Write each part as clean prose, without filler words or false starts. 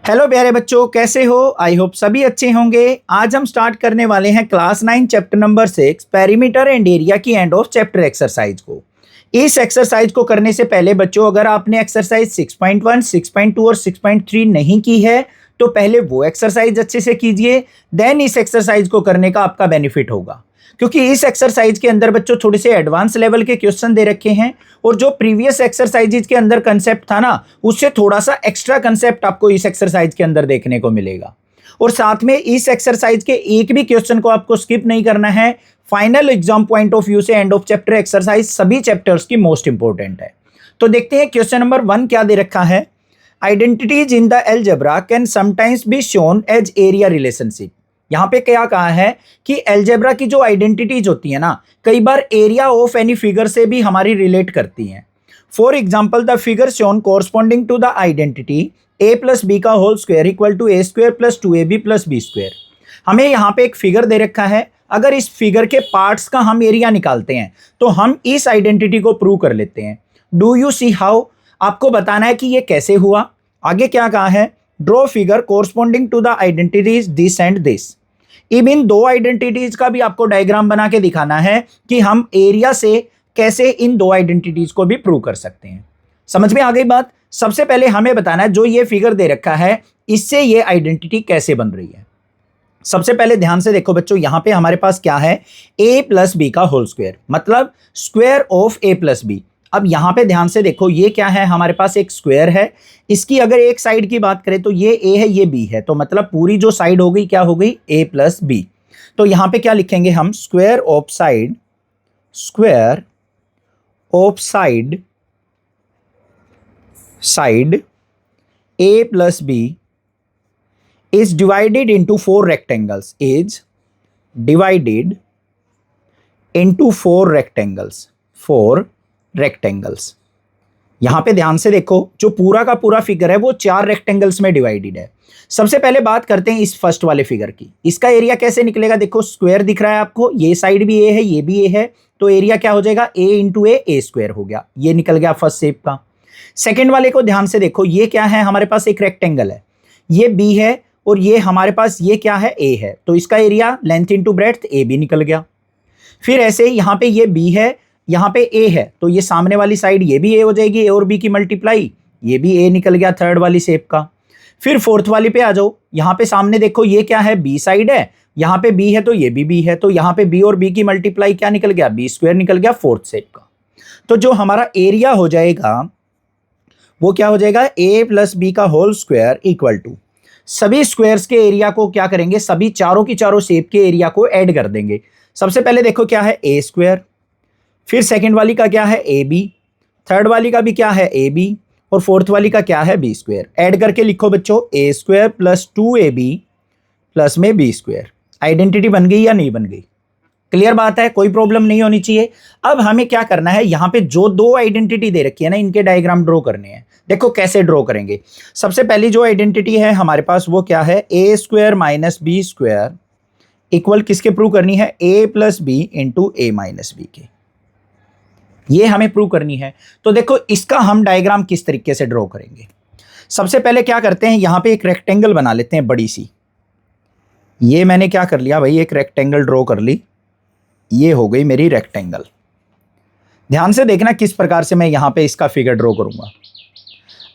Hello प्यारे बच्चों, कैसे हो? आई होप सभी अच्छे होंगे। आज हम स्टार्ट करने वाले हैं class 9 chapter number 6 perimeter and area की एंड ऑफ चैप्टर एक्सरसाइज को। इस एक्सरसाइज को करने से पहले बच्चों, अगर आपने एक्सरसाइज 6.1, 6.2 और 6.3 नहीं की है तो पहले वो एक्सरसाइज अच्छे से कीजिए, देन इस एक्सरसाइज को करने का आपका बेनिफिट होगा। क्योंकि इस एक्सरसाइज के अंदर बच्चों थोड़े से एडवांस लेवल के क्वेश्चन दे रखे हैं और जो प्रीवियस एक्सरसाइजेज के अंदर कंसेप्ट था ना, उससे थोड़ा सा एक्स्ट्रा कंसेप्ट आपको इस एक्सरसाइज के अंदर देखने को मिलेगा। और साथ में इस एक्सरसाइज के एक भी क्वेश्चन को आपको स्किप नहीं करना है। Final exam point of view से एंड ऑफ चैप्टर एक्सरसाइज सभी चैप्टर्स की मोस्ट इंपॉर्टेंट है। तो देखते हैं क्वेश्चन नंबर 1 क्या दे रखा है। Identities in the algebra can sometimes be shown as area relationship. यहां पे क्या कहा है कि अलजेब्रा की जो आइडेंटिटीज होती है ना, कई बार एरिया ऑफ एनी फिगर से भी हमारी रिलेट करती हैं। For example, the figure shown corresponding to the identity a plus B का whole square equal to A square plus 2ab plus B square. हमें यहाँ पे एक फिगर दे रखा है। अगर इस फिगर के पार्ट्स का हम एरिया निकालते हैं तो हम इस आइडेंटिटी को प्रूव कर लेते हैं। Do you see how? आपको बताना है कि ये कैसे हुआ। आगे क्या कहा है, draw figure corresponding to the identities this and this. अब इन दो आइडेंटिटीज का भी आपको डायग्राम बना के दिखाना है कि हम एरिया से कैसे इन दो आइडेंटिटीज को भी प्रूव कर सकते हैं। समझ में आ गई बात? सबसे पहले हमें बताना है जो ये फिगर दे रखा है इससे ये आइडेंटिटी कैसे बन रही है। सबसे पहले ध्यान से देखो बच्चों, यहां पे हमारे पास क्या है, a प्लस बी का होल स्क्वायर, मतलब square of a plus B. अब यहां पे ध्यान से देखो, ये क्या है, हमारे पास एक स्क्वायर है। इसकी अगर एक साइड की बात करें तो ये a है, ये b है, तो मतलब पूरी जो साइड हो गई क्या हो गई, a प्लस बी। तो यहां पे क्या लिखेंगे हम, square of side, square of side, side a plus B is divided into 4 rectangles, is divided into 4 rectangles, 4 rectangles। यहां पे ध्यान से देखो, जो पूरा का पूरा फिगर है वो 4 रेक्टेंगल्स में डिवाइडेड है। सबसे पहले बात करते हैं इस फर्स्ट वाले फिगर की। इसका एरिया कैसे निकलेगा, देखो स्क्वायर दिख रहा है आपको, ये साइड भी ए है, ये भी ए है, तो एरिया क्या हो जाएगा, ए इंटू ए स्क्वायर हो गया। ये निकल गया फर्स्ट शेप का। सेकेंड वाले को ध्यान से देखो, ये क्या है, हमारे पास एक रेक्टेंगल है, ये बी है और ये हमारे पास ये क्या है, ए है, तो इसका area length into breadth A B निकल गया। फिर ऐसे यहाँ पे ये बी है, यहाँ पे ए है, तो ये सामने वाली साइड ये भी ए हो जाएगी, ए और बी की मल्टीप्लाई, ये भी ए निकल गया थर्ड वाली शेप का। फिर फोर्थ वाली पे आ जाओ, यहाँ पे सामने देखो ये क्या है, बी साइड है, यहाँ पे बी है तो ये भी बी है, तो यहाँ पे बी और बी की मल्टीप्लाई क्या निकल गया, बी स्क्वायर निकल गया फोर्थ शेप का। तो जो हमारा एरिया हो जाएगा वो क्या हो जाएगा, ए प्लस बी का होल स्क्वायर इक्वल टू, सभी स्क्वायर्स के एरिया को क्या करेंगे, सभी चारों की चारों शेप के एरिया को ऐड कर देंगे। सबसे पहले देखो क्या है, ए स्क्वायर, फिर सेकंड वाली का क्या है, ए बी, थर्ड वाली का भी क्या है, ए बी, और फोर्थ वाली का क्या है, बी स्क्वायर। ऐड करके लिखो बच्चों, ए स्क्वायर प्लस 2ab प्लस में बी स्क्वायर। आइडेंटिटी बन गई या नहीं बन गई? क्लियर बात है, कोई प्रॉब्लम नहीं होनी चाहिए। अब हमें क्या करना है, यहाँ पे जो दो आइडेंटिटी दे रखी है ना, इनके डायग्राम ड्रॉ करने हैं। देखो कैसे ड्रॉ करेंगे। सबसे पहली जो आइडेंटिटी है हमारे पास वो क्या है, A square minus B square equal किसके प्रूव करनी है, A plus B into A minus B के। ये हमें प्रूव करनी है। तो देखो इसका हम डायग्राम किस तरीके से ड्रॉ करेंगे। सबसे पहले क्या करते हैं, यहाँ पे एक रेक्टेंगल बना लेते हैं बड़ी सी। ये मैंने क्या कर लिया भाई, एक रेक्टेंगल ड्रॉ कर ली, ये हो गई मेरी रेक्टेंगल। ध्यान से देखना किस प्रकार से मैं यहाँ पे इसका फिगर ड्रॉ करूंगा।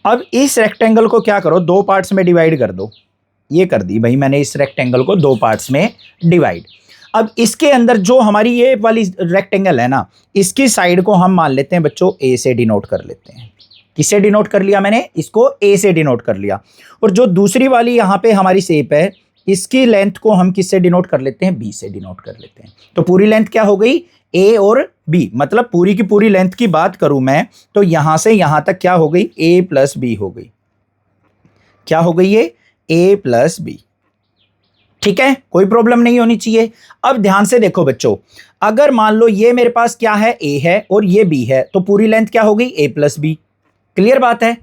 अब इस रेक्टेंगल को क्या करो, दो पार्ट्स में डिवाइड कर दो। ये कर दी भाई मैंने इस रेक्टेंगल को दो पार्ट्स में डिवाइड। अब इसके अंदर जो हमारी ये वाली रेक्टेंगल है ना, इसकी साइड को हम मान लेते हैं बच्चों ए से डिनोट कर लेते हैं। किससे डिनोट कर लिया मैंने, इसको ए से डिनोट कर लिया। और जो दूसरी वाली यहाँ पे हमारी शेप है, इसकी लेंथ को हम किससे डिनोट कर लेते हैं, बी से डिनोट कर लेते हैं। तो पूरी लेंथ क्या हो गई, ए और बी, मतलब पूरी की पूरी लेंथ की बात करूं मैं तो यहां से यहां तक क्या हो गई, ए प्लस बी हो गई। क्या हो गई ये, ए प्लस बी। ठीक है, कोई प्रॉब्लम नहीं होनी चाहिए। अब ध्यान से देखो बच्चों, अगर मान लो ये मेरे पास क्या है, ए है और ये बी है, तो पूरी लेंथ क्या हो गई, ए प्लस बी। क्लियर बात है।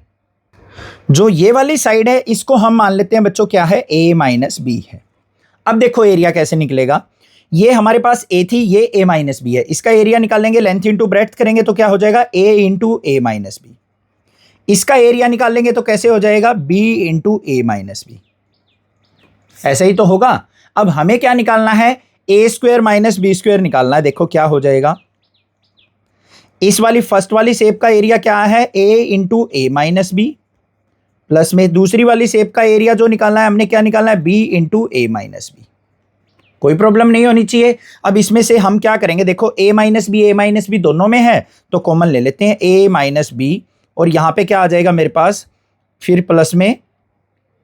जो ये वाली साइड है इसको हम मान लेते हैं बच्चों क्या है, a माइनस बी है। अब देखो एरिया कैसे निकलेगा, ये हमारे पास a थी, ये a माइनस बी है, इसका एरिया निकालेंगे, लेंथ इंटू ब्रेड्थ करेंगे तो क्या हो जाएगा, a into A minus B. इसका एरिया निकाल लेंगे तो कैसे हो जाएगा, b into A minus B, ऐसे ही तो होगा। अब हमें क्या निकालना है, A square minus B square निकालना है। देखो क्या हो जाएगा, इस वाली फर्स्ट वाली शेप का एरिया क्या है, a into A minus B, plus में दूसरी वाली शेप का एरिया जो निकालना है हमने, क्या निकालना है, b into A minus B. कोई प्रॉब्लम नहीं होनी चाहिए। अब इसमें से हम क्या करेंगे, देखो a माइनस बी दोनों में है तो कॉमन ले लेते हैं, a माइनस बी, और यहाँ पे क्या आ जाएगा मेरे पास, फिर प्लस में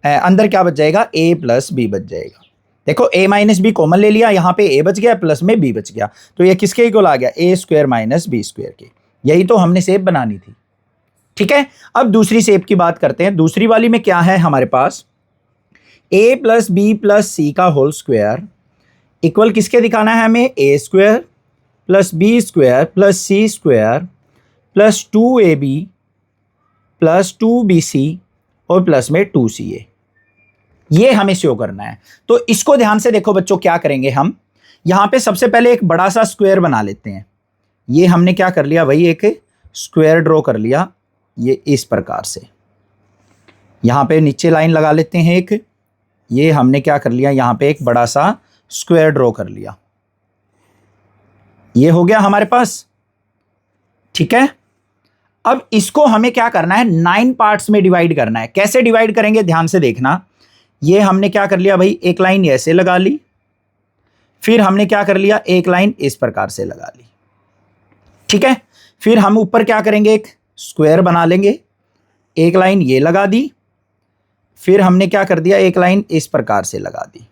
अंदर क्या बच जाएगा, a प्लस बी बच जाएगा। देखो a माइनस बी कॉमन ले लिया, यहाँ पे a बच गया, प्लस में b बच गया, तो ये किसके इक्वल आ गया, a square minus B square के। यही तो हमने शेप बनानी थी, ठीक है। अब दूसरी शेप की बात करते हैं। दूसरी वाली में क्या है हमारे पास, a plus B plus C का होल स्क्वायर इक्वल किसके दिखाना है हमें, A square plus B square plus C square plus 2ab plus 2bc और प्लस में 2ca, ये हमें शो करना है। तो इसको ध्यान से देखो बच्चों, क्या करेंगे हम, यहां पे सबसे पहले एक बड़ा सा स्क्वायर बना लेते हैं। ये हमने क्या कर लिया भाई, एक स्क्वायर ड्रॉ कर लिया, ये इस प्रकार से। यहां पे नीचे लाइन लगा लेते हैं एक, ये हमने क्या कर लिया, यहां पे एक बड़ा सा स्क्वायर ड्रॉ कर लिया, ये हो गया हमारे पास, ठीक है। अब इसको हमें क्या करना है, 9 पार्ट्स में डिवाइड करना है। कैसे डिवाइड करेंगे ध्यान से देखना। ये हमने क्या कर लिया भाई, एक लाइन ऐसे लगा ली, फिर हमने क्या कर लिया, एक लाइन इस प्रकार से लगा ली, ठीक है। फिर हम ऊपर क्या करेंगे, एक स्क्वायर बना लेंगे, एक लाइन ये लगा दी, फिर हमने क्या कर दिया, एक लाइन इस प्रकार से लगा दी।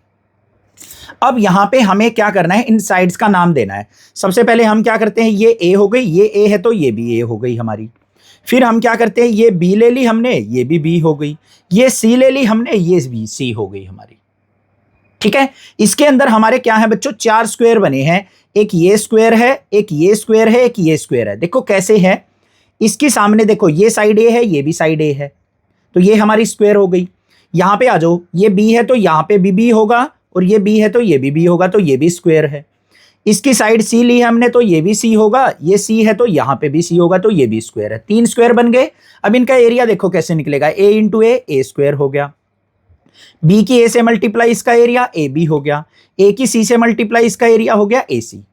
अब यहां पे हमें क्या करना है, इन साइड्स का नाम देना है। सबसे पहले हम क्या करते हैं, ये a हो गई, ये a है तो ये भी a हो गई हमारी। फिर हम क्या करते हैं, ये b ले ली हमने, ये भी b हो गई, ये c ले ली हमने, ये भी c हो गई हमारी, ठीक है। इसके अंदर हमारे क्या है बच्चों, 4 स्क्वायर बने हैं, एक ये स्क्वायर है, एक ये स्क्वायर है, एक ये स्क्वायर है। देखो कैसे है, इसके सामने देखो ये साइड a है, ये भी साइड a है, तो ये हमारी स्क्वायर हो गई। यहां पे आ जाओ, ये b है तो यहां पे भी b होगा, और ये b है तो ये भी b होगा, तो ये भी स्क्वायर है। इसकी साइड c ली है हमने तो ये भी c होगा, ये c है तो यहां पे भी c होगा, तो ये भी स्क्वायर है। 3 स्क्वायर बन गए। अब इनका एरिया देखो कैसे निकलेगा, a इंटू ए स्क्वायर हो गया, b की a से मल्टीप्लाई इसका एरिया ए बी हो गया, a की c से मल्टीप्लाई इसका एरिया हो गया ए सी।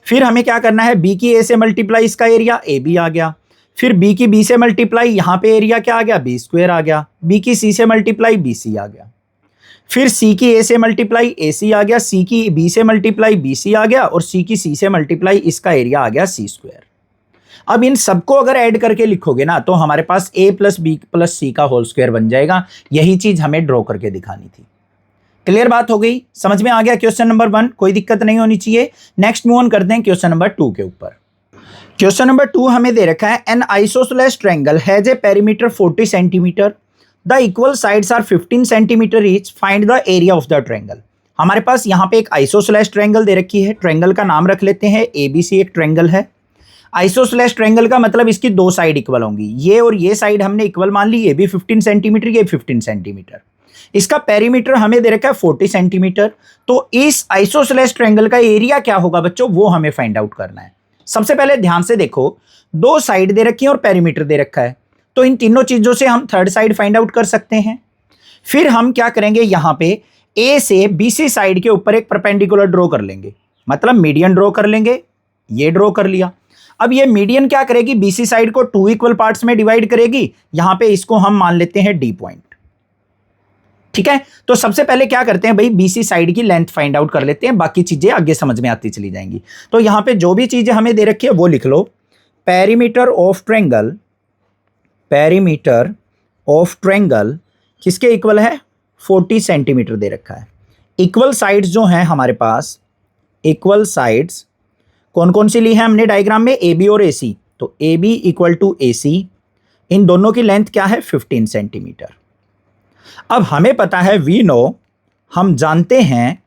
फिर हमें क्या करना है, b की a से मल्टीप्लाई इसका एरिया ए बी आ गया, फिर b की b से मल्टीप्लाई यहां पे एरिया क्या आ गया, b स्क्वायर आ गया, b की c से मल्टीप्लाई बी सी आ गया, फिर c की a से मल्टीप्लाई ए सी आ गया, c की b से मल्टीप्लाई बी सी आ गया, और c की c से मल्टीप्लाई इसका एरिया आ गया सी स्क्वायर। अब इन सबको अगर ऐड करके लिखोगे ना तो हमारे पास a plus B plus C का होल स्क्वायर बन जाएगा। यही चीज हमें ड्रॉ करके दिखानी थी। क्लियर बात हो गई, समझ में आ गया क्वेश्चन नंबर 1, कोई दिक्कत नहीं होनी चाहिए। नेक्स्ट मूव ऑन करते हैं क्वेश्चन नंबर 2 के ऊपर। क्वेश्चन नंबर 2 हमें दे रखा है, an isosceles triangle has a perimeter 40 centimetre, the equal sides are 15 centimetre each, find the area of the triangle. हमारे पास यहाँ पे एक आइसोसेलेस ट्रायंगल दे रखी है, ट्रायंगल का नाम रख लेते हैं एबीसी, एक ट्रायंगल है। आइसोसेलेस ट्रायंगल का मतलब इसकी 2 साइड इक्वल होंगी, ये और ये साइड हमने इक्वल मान ली, ये भी 15 सेंटीमीटर, ये 15 सेंटीमीटर। इसका पेरीमीटर हमें दे रखा है 40 सेंटीमीटर। तो इस आइसोसेलेस ट्रायंगल का एरिया क्या होगा बच्चों, वो हमें फाइंड आउट करना है। सबसे पहले ध्यान से देखो, 2 साइड दे रखी है और पेरीमीटर दे रखा है, तो इन तीनों चीजों से हम थर्ड साइड फाइंड आउट कर सकते हैं। फिर हम क्या करेंगे, यहां पे ए से बीसी साइड के ऊपर एक परपेंडिकुलर ड्रॉ कर लेंगे, मतलब मीडियन ड्रॉ कर लेंगे, ये ड्रॉ कर लिया। अब ये मीडियन क्या करेगी, बीसी साइड को 2 इक्वल पार्ट्स में डिवाइड करेगी, यहां पे इसको हम मान लेते हैं डी पॉइंट, ठीक है। तो सबसे पहले क्या करते हैं भाई, बीसी साइड की लेंथ फाइंड आउट कर लेते हैं, बाकी चीजें आगे समझ में आती चली जाएंगी। तो यहां पे जो भी चीजें हमें दे रखी है वो लिख लो। Perimeter of triangle, perimeter of triangle किसके इक्वल है, 40 सेंटीमीटर दे रखा है। इक्वल साइड्स जो हैं हमारे पास, इक्वल साइड्स कौन कौन सी ली है हमने डायग्राम में, ए बी और ए सी। तो ए बी इक्वल टू ए सी, इन दोनों की लेंथ क्या है, 15 सेंटीमीटर। अब हमें पता है, वी नो, हम जानते हैं,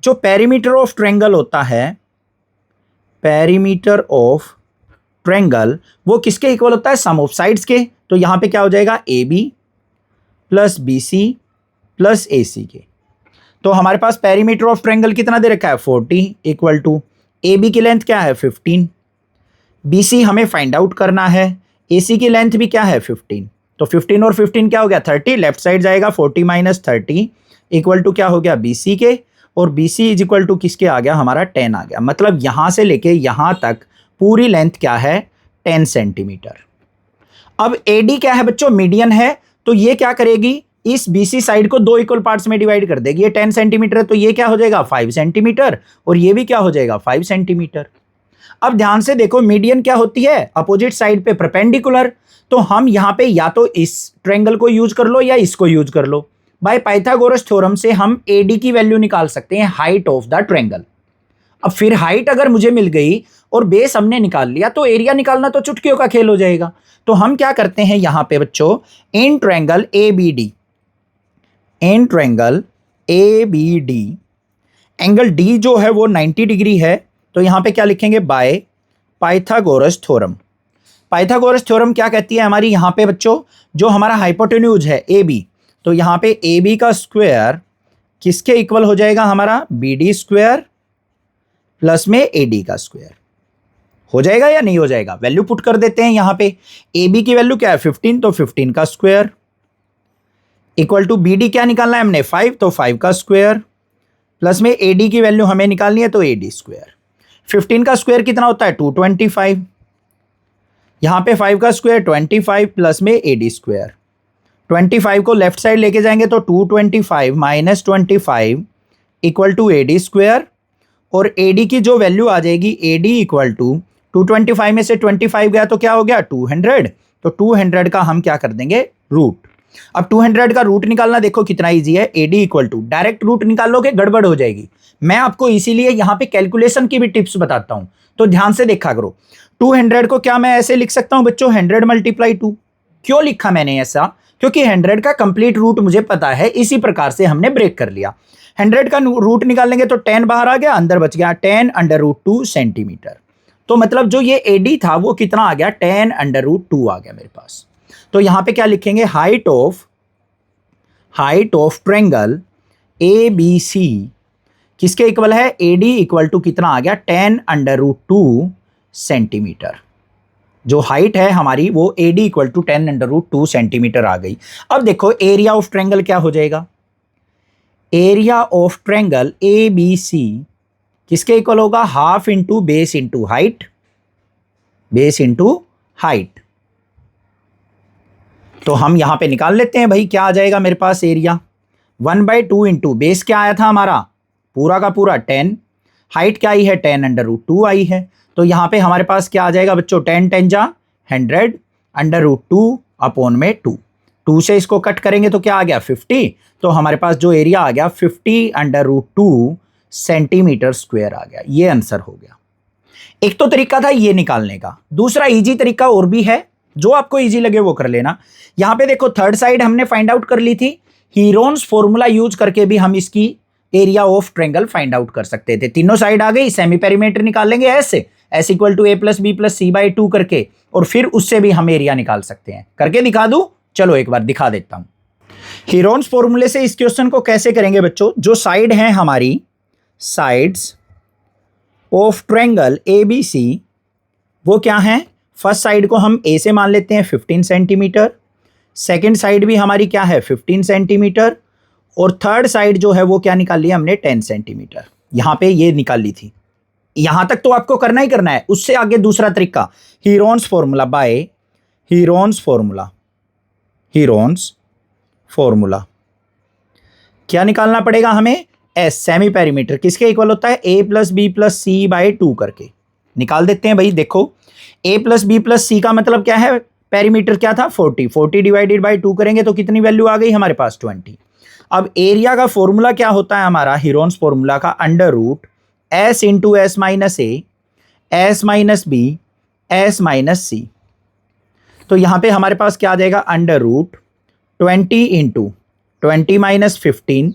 जो पेरीमीटर ऑफ ट्रायंगल होता है, पेरीमीटर ऑफ ट्रायंगल वो किसके इक्वल होता है, सम ऑफ साइड्स के। तो यहां पे क्या हो जाएगा, A B plus B C plus A C के। तो हमारे पास पेरीमीटर ऑफ ट्रायंगल कितना दे रखा है, 40 इक्वल टू ए बी की लेंथ क्या है, 15, बी सी हमें फाइंड आउट करना है, AC की लेंथ भी क्या है 15, तो 15 और 15 क्या हो गया 30, लेफ्ट साइड जाएगा 40 माइनस 30 इक्वल टू क्या हो गया BC के, और BC इज इक्वल टू किसके आ गया हमारा 10 आ गया। मतलब यहां से लेके यहां तक पूरी लेंथ क्या है 10 सेंटीमीटर। अब AD क्या है बच्चों मीडियन है, तो ये क्या करेगी इस BC साइड को दो इक्वल पार्ट्स में डिवाइड कर देगी। ये 10 सेंटीमीटर है तो ये क्या हो जाएगा 5 सेंटीमीटर, और ये भी क्या हो जाएगा 5 सेंटीमीटर। अब ध्यान से देखो मीडियन क्या होती है अपोजिट साइड पे परपेंडिकुलर, तो हम यहां पे या तो इस ट्रायंगल को यूज कर लो या इसको यूज कर लो। बाय पाइथागोरस थ्योरम से हम AD की वैल्यू निकाल सकते हैं हाइट ऑफ द ट्रायंगल। अब फिर हाइट अगर मुझे मिल गई और बेस हमने निकाल लिया तो एरिया निकालना तो चुटकियों का खेल हो जाएगा। तो हम क्या करते हैं यहां पे बच्चों in triangle ABD, in triangle ABD angle D जो है वो 90 डिग्री है, तो यहां पे क्या लिखेंगे by Pythagoras theorem. Pythagoras theorem क्या कहती है हमारी यहां पे बच्चों जो हमारा हाइपोटेन्यूज है AB, तो यहां पे AB का स्क्वायर किसके इक्वल हो जाएगा हमारा BD स्क्वायर प्लस में AD का स्क्वायर। हो जाएगा या नहीं हो जाएगा, वैल्यू पुट कर देते हैं यहां पे। AB की वैल्यू क्या है 15, तो 15 का स्क्वायर इक्वल टू BD क्या निकालना है हमने 5, तो 5 का स्क्वायर प्लस में AD की वैल्यू हमें निकालनी है तो AD स्क्वायर। 15 का स्क्वायर कितना होता है 225, यहां पे 5 का स्क्वायर 25 प्लस में AD स्क्वायर। 25 को लेफ्ट साइड लेके जाएंगे तो 225 minus 25 equal to AD square, और AD की जो वैल्यू आ जाएगी AD इक्वल टू 225 में से 25 गया तो क्या हो गया 200, तो 200 का हम क्या कर देंगे रूट। अब 200 का रूट निकालना देखो कितना इजी है, AD equal to direct root निकालोगे गड़बड़ हो जाएगी। मैं आपको इसीलिए यहां पे कैलकुलेशन की भी टिप्स बताता हूं, तो ध्यान से देखा करो। 200 को क्या मैं ऐसे लिख सकता हूं बच्चों 100 मल्टीप्लाई 2। क्यों लिखा मैंने ऐसा, क्योंकि 100 का कंप्लीट रूट मुझे पता है, इसी प्रकार से हमने ब्रेक कर लिया। 100 का रूट निकालेंगे तो 10 बाहर आ गया, अंदर बच गया 10 अंडर रूट 2 सेंटीमीटर। तो मतलब जो ये AD था वो कितना आ गया 10 अंडर रूट 2 आ गया मेरे पास। तो यहां पे क्या लिखेंगे हाइट ऑफ ट्रायंगल ABC किसके इक्वल है AD इक्वल टू कितना आ गया 10 अंडर रूट 2 सेंटीमीटर। जो हाइट है हमारी वो AD equal to 10 under root 2 centimetre आ गई। अब देखो एरिया ऑफ ट्रायंगल क्या हो जाएगा, एरिया ऑफ ट्रायंगल ABC किसके इक्वल होगा half into base into height, base into height. तो हम यहां पे निकाल लेते हैं भाई क्या आ जाएगा मेरे पास एरिया 1/2 इंटू बेस क्या आया था हमारा पूरा का पूरा 10, हाइट क्या आई है 10 अंडर रूट 2 आई है। तो यहां पे हमारे पास क्या आ जाएगा बच्चों 10 10 जा 100 अंडर रूट 2 अपॉन में 2 से इसको कट करेंगे तो क्या आ गया 50, तो हमारे पास जो एरिया आ गया 50 अंडर रूट 2 सेंटीमीटर स्क्वायर आ गया। ये आंसर हो गया। एक तो तरीका था ये निकालने का, दूसरा इजी तरीका और भी है, जो आपको इजी लगे वो कर लेना। यहां पे देखो थर्ड साइड हमने फाइंड आउट कर ली थी, हीरोन्स फॉर्मूला यूज करके भी हम इसकी area of triangle find out कर सकते थे। तीनों साइड आ गई, सेमी पेरीमीटर निकालेंगे ऐसे S equal to A plus B plus C/2 करके, और फिर उससे भी हम एरिया निकाल सकते हैं। करके दिखा दूं, चलो एक बार दिखा देता हूं। हीरोन्स फॉर्मूले से इस क्वेश्चन को कैसे करेंगे बच्चों, जो साइड है हमारी साइड्स ऑफ ट्रायंगल ABC वो क्या है, फर्स्ट साइड को हम A से मान लेते हैं 15 सेंटीमीटर, सेकेंड साइड भी हमारी क्या है 15 सेंटीमीटर, और थर्ड साइड जो है वो क्या निकाल लिया हमने 10 सेंटीमीटर। यहां पे ये निकाल ली थी, यहां तक तो आपको करना ही करना है। उससे आगे दूसरा तरीका Heron's formula bye Heron's formula क्या निकालना पड़ेगा हमें S सेमी पेरीमीटर किसके इक्वल होता है A plus B plus C/2 करके निकाल देते हैं भाई। देखो A plus B plus C का मतलब क्या है, पेरीमीटर क्या था 40 डिवाइडेड बाई 2 करेंगे तो कितनी वैल्यू आ गई हमारे पास 20। अब एरिया का फॉर्मूला क्या होता है हमारा हीरोन्स फॉर्मूला का under root S into S minus A S minus B S minus C। तो यहां पे हमारे पास क्या आ जाएगा under root 20 into 20 minus 15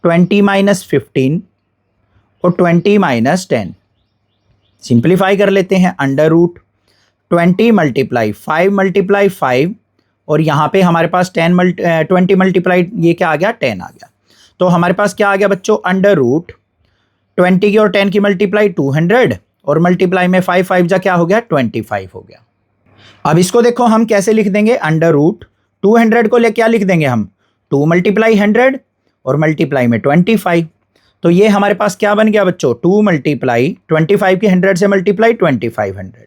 20 minus 15 और 20 माइनस 10। सिंप्लीफाई कर लेते हैं, अंडर रूट 20 मल्टीप्लाई 5 मल्टीप्लाई 5, और यहाँ पे हमारे पास 20 मल्टीप्लाई ये क्या आ गया 10 आ गया। तो हमारे पास क्या आ गया बच्चों अंडर रूट 20 की और 10 की मल्टीप्लाई 200, और मल्टीप्लाई में 5 5 जा क्या हो गया 25 हो गया। अब इसको देखो हम कैसे लिख देंगे, अंडर रूट 200 को ले क्या लिख देंगे हम, 2 मल्टीप्लाई 100 और मल्टीप्लाई में 25। तो ये हमारे पास क्या बन गया बच्चों, 2 मल्टीप्लाई 25 की 100 से मल्टीप्लाई 2500।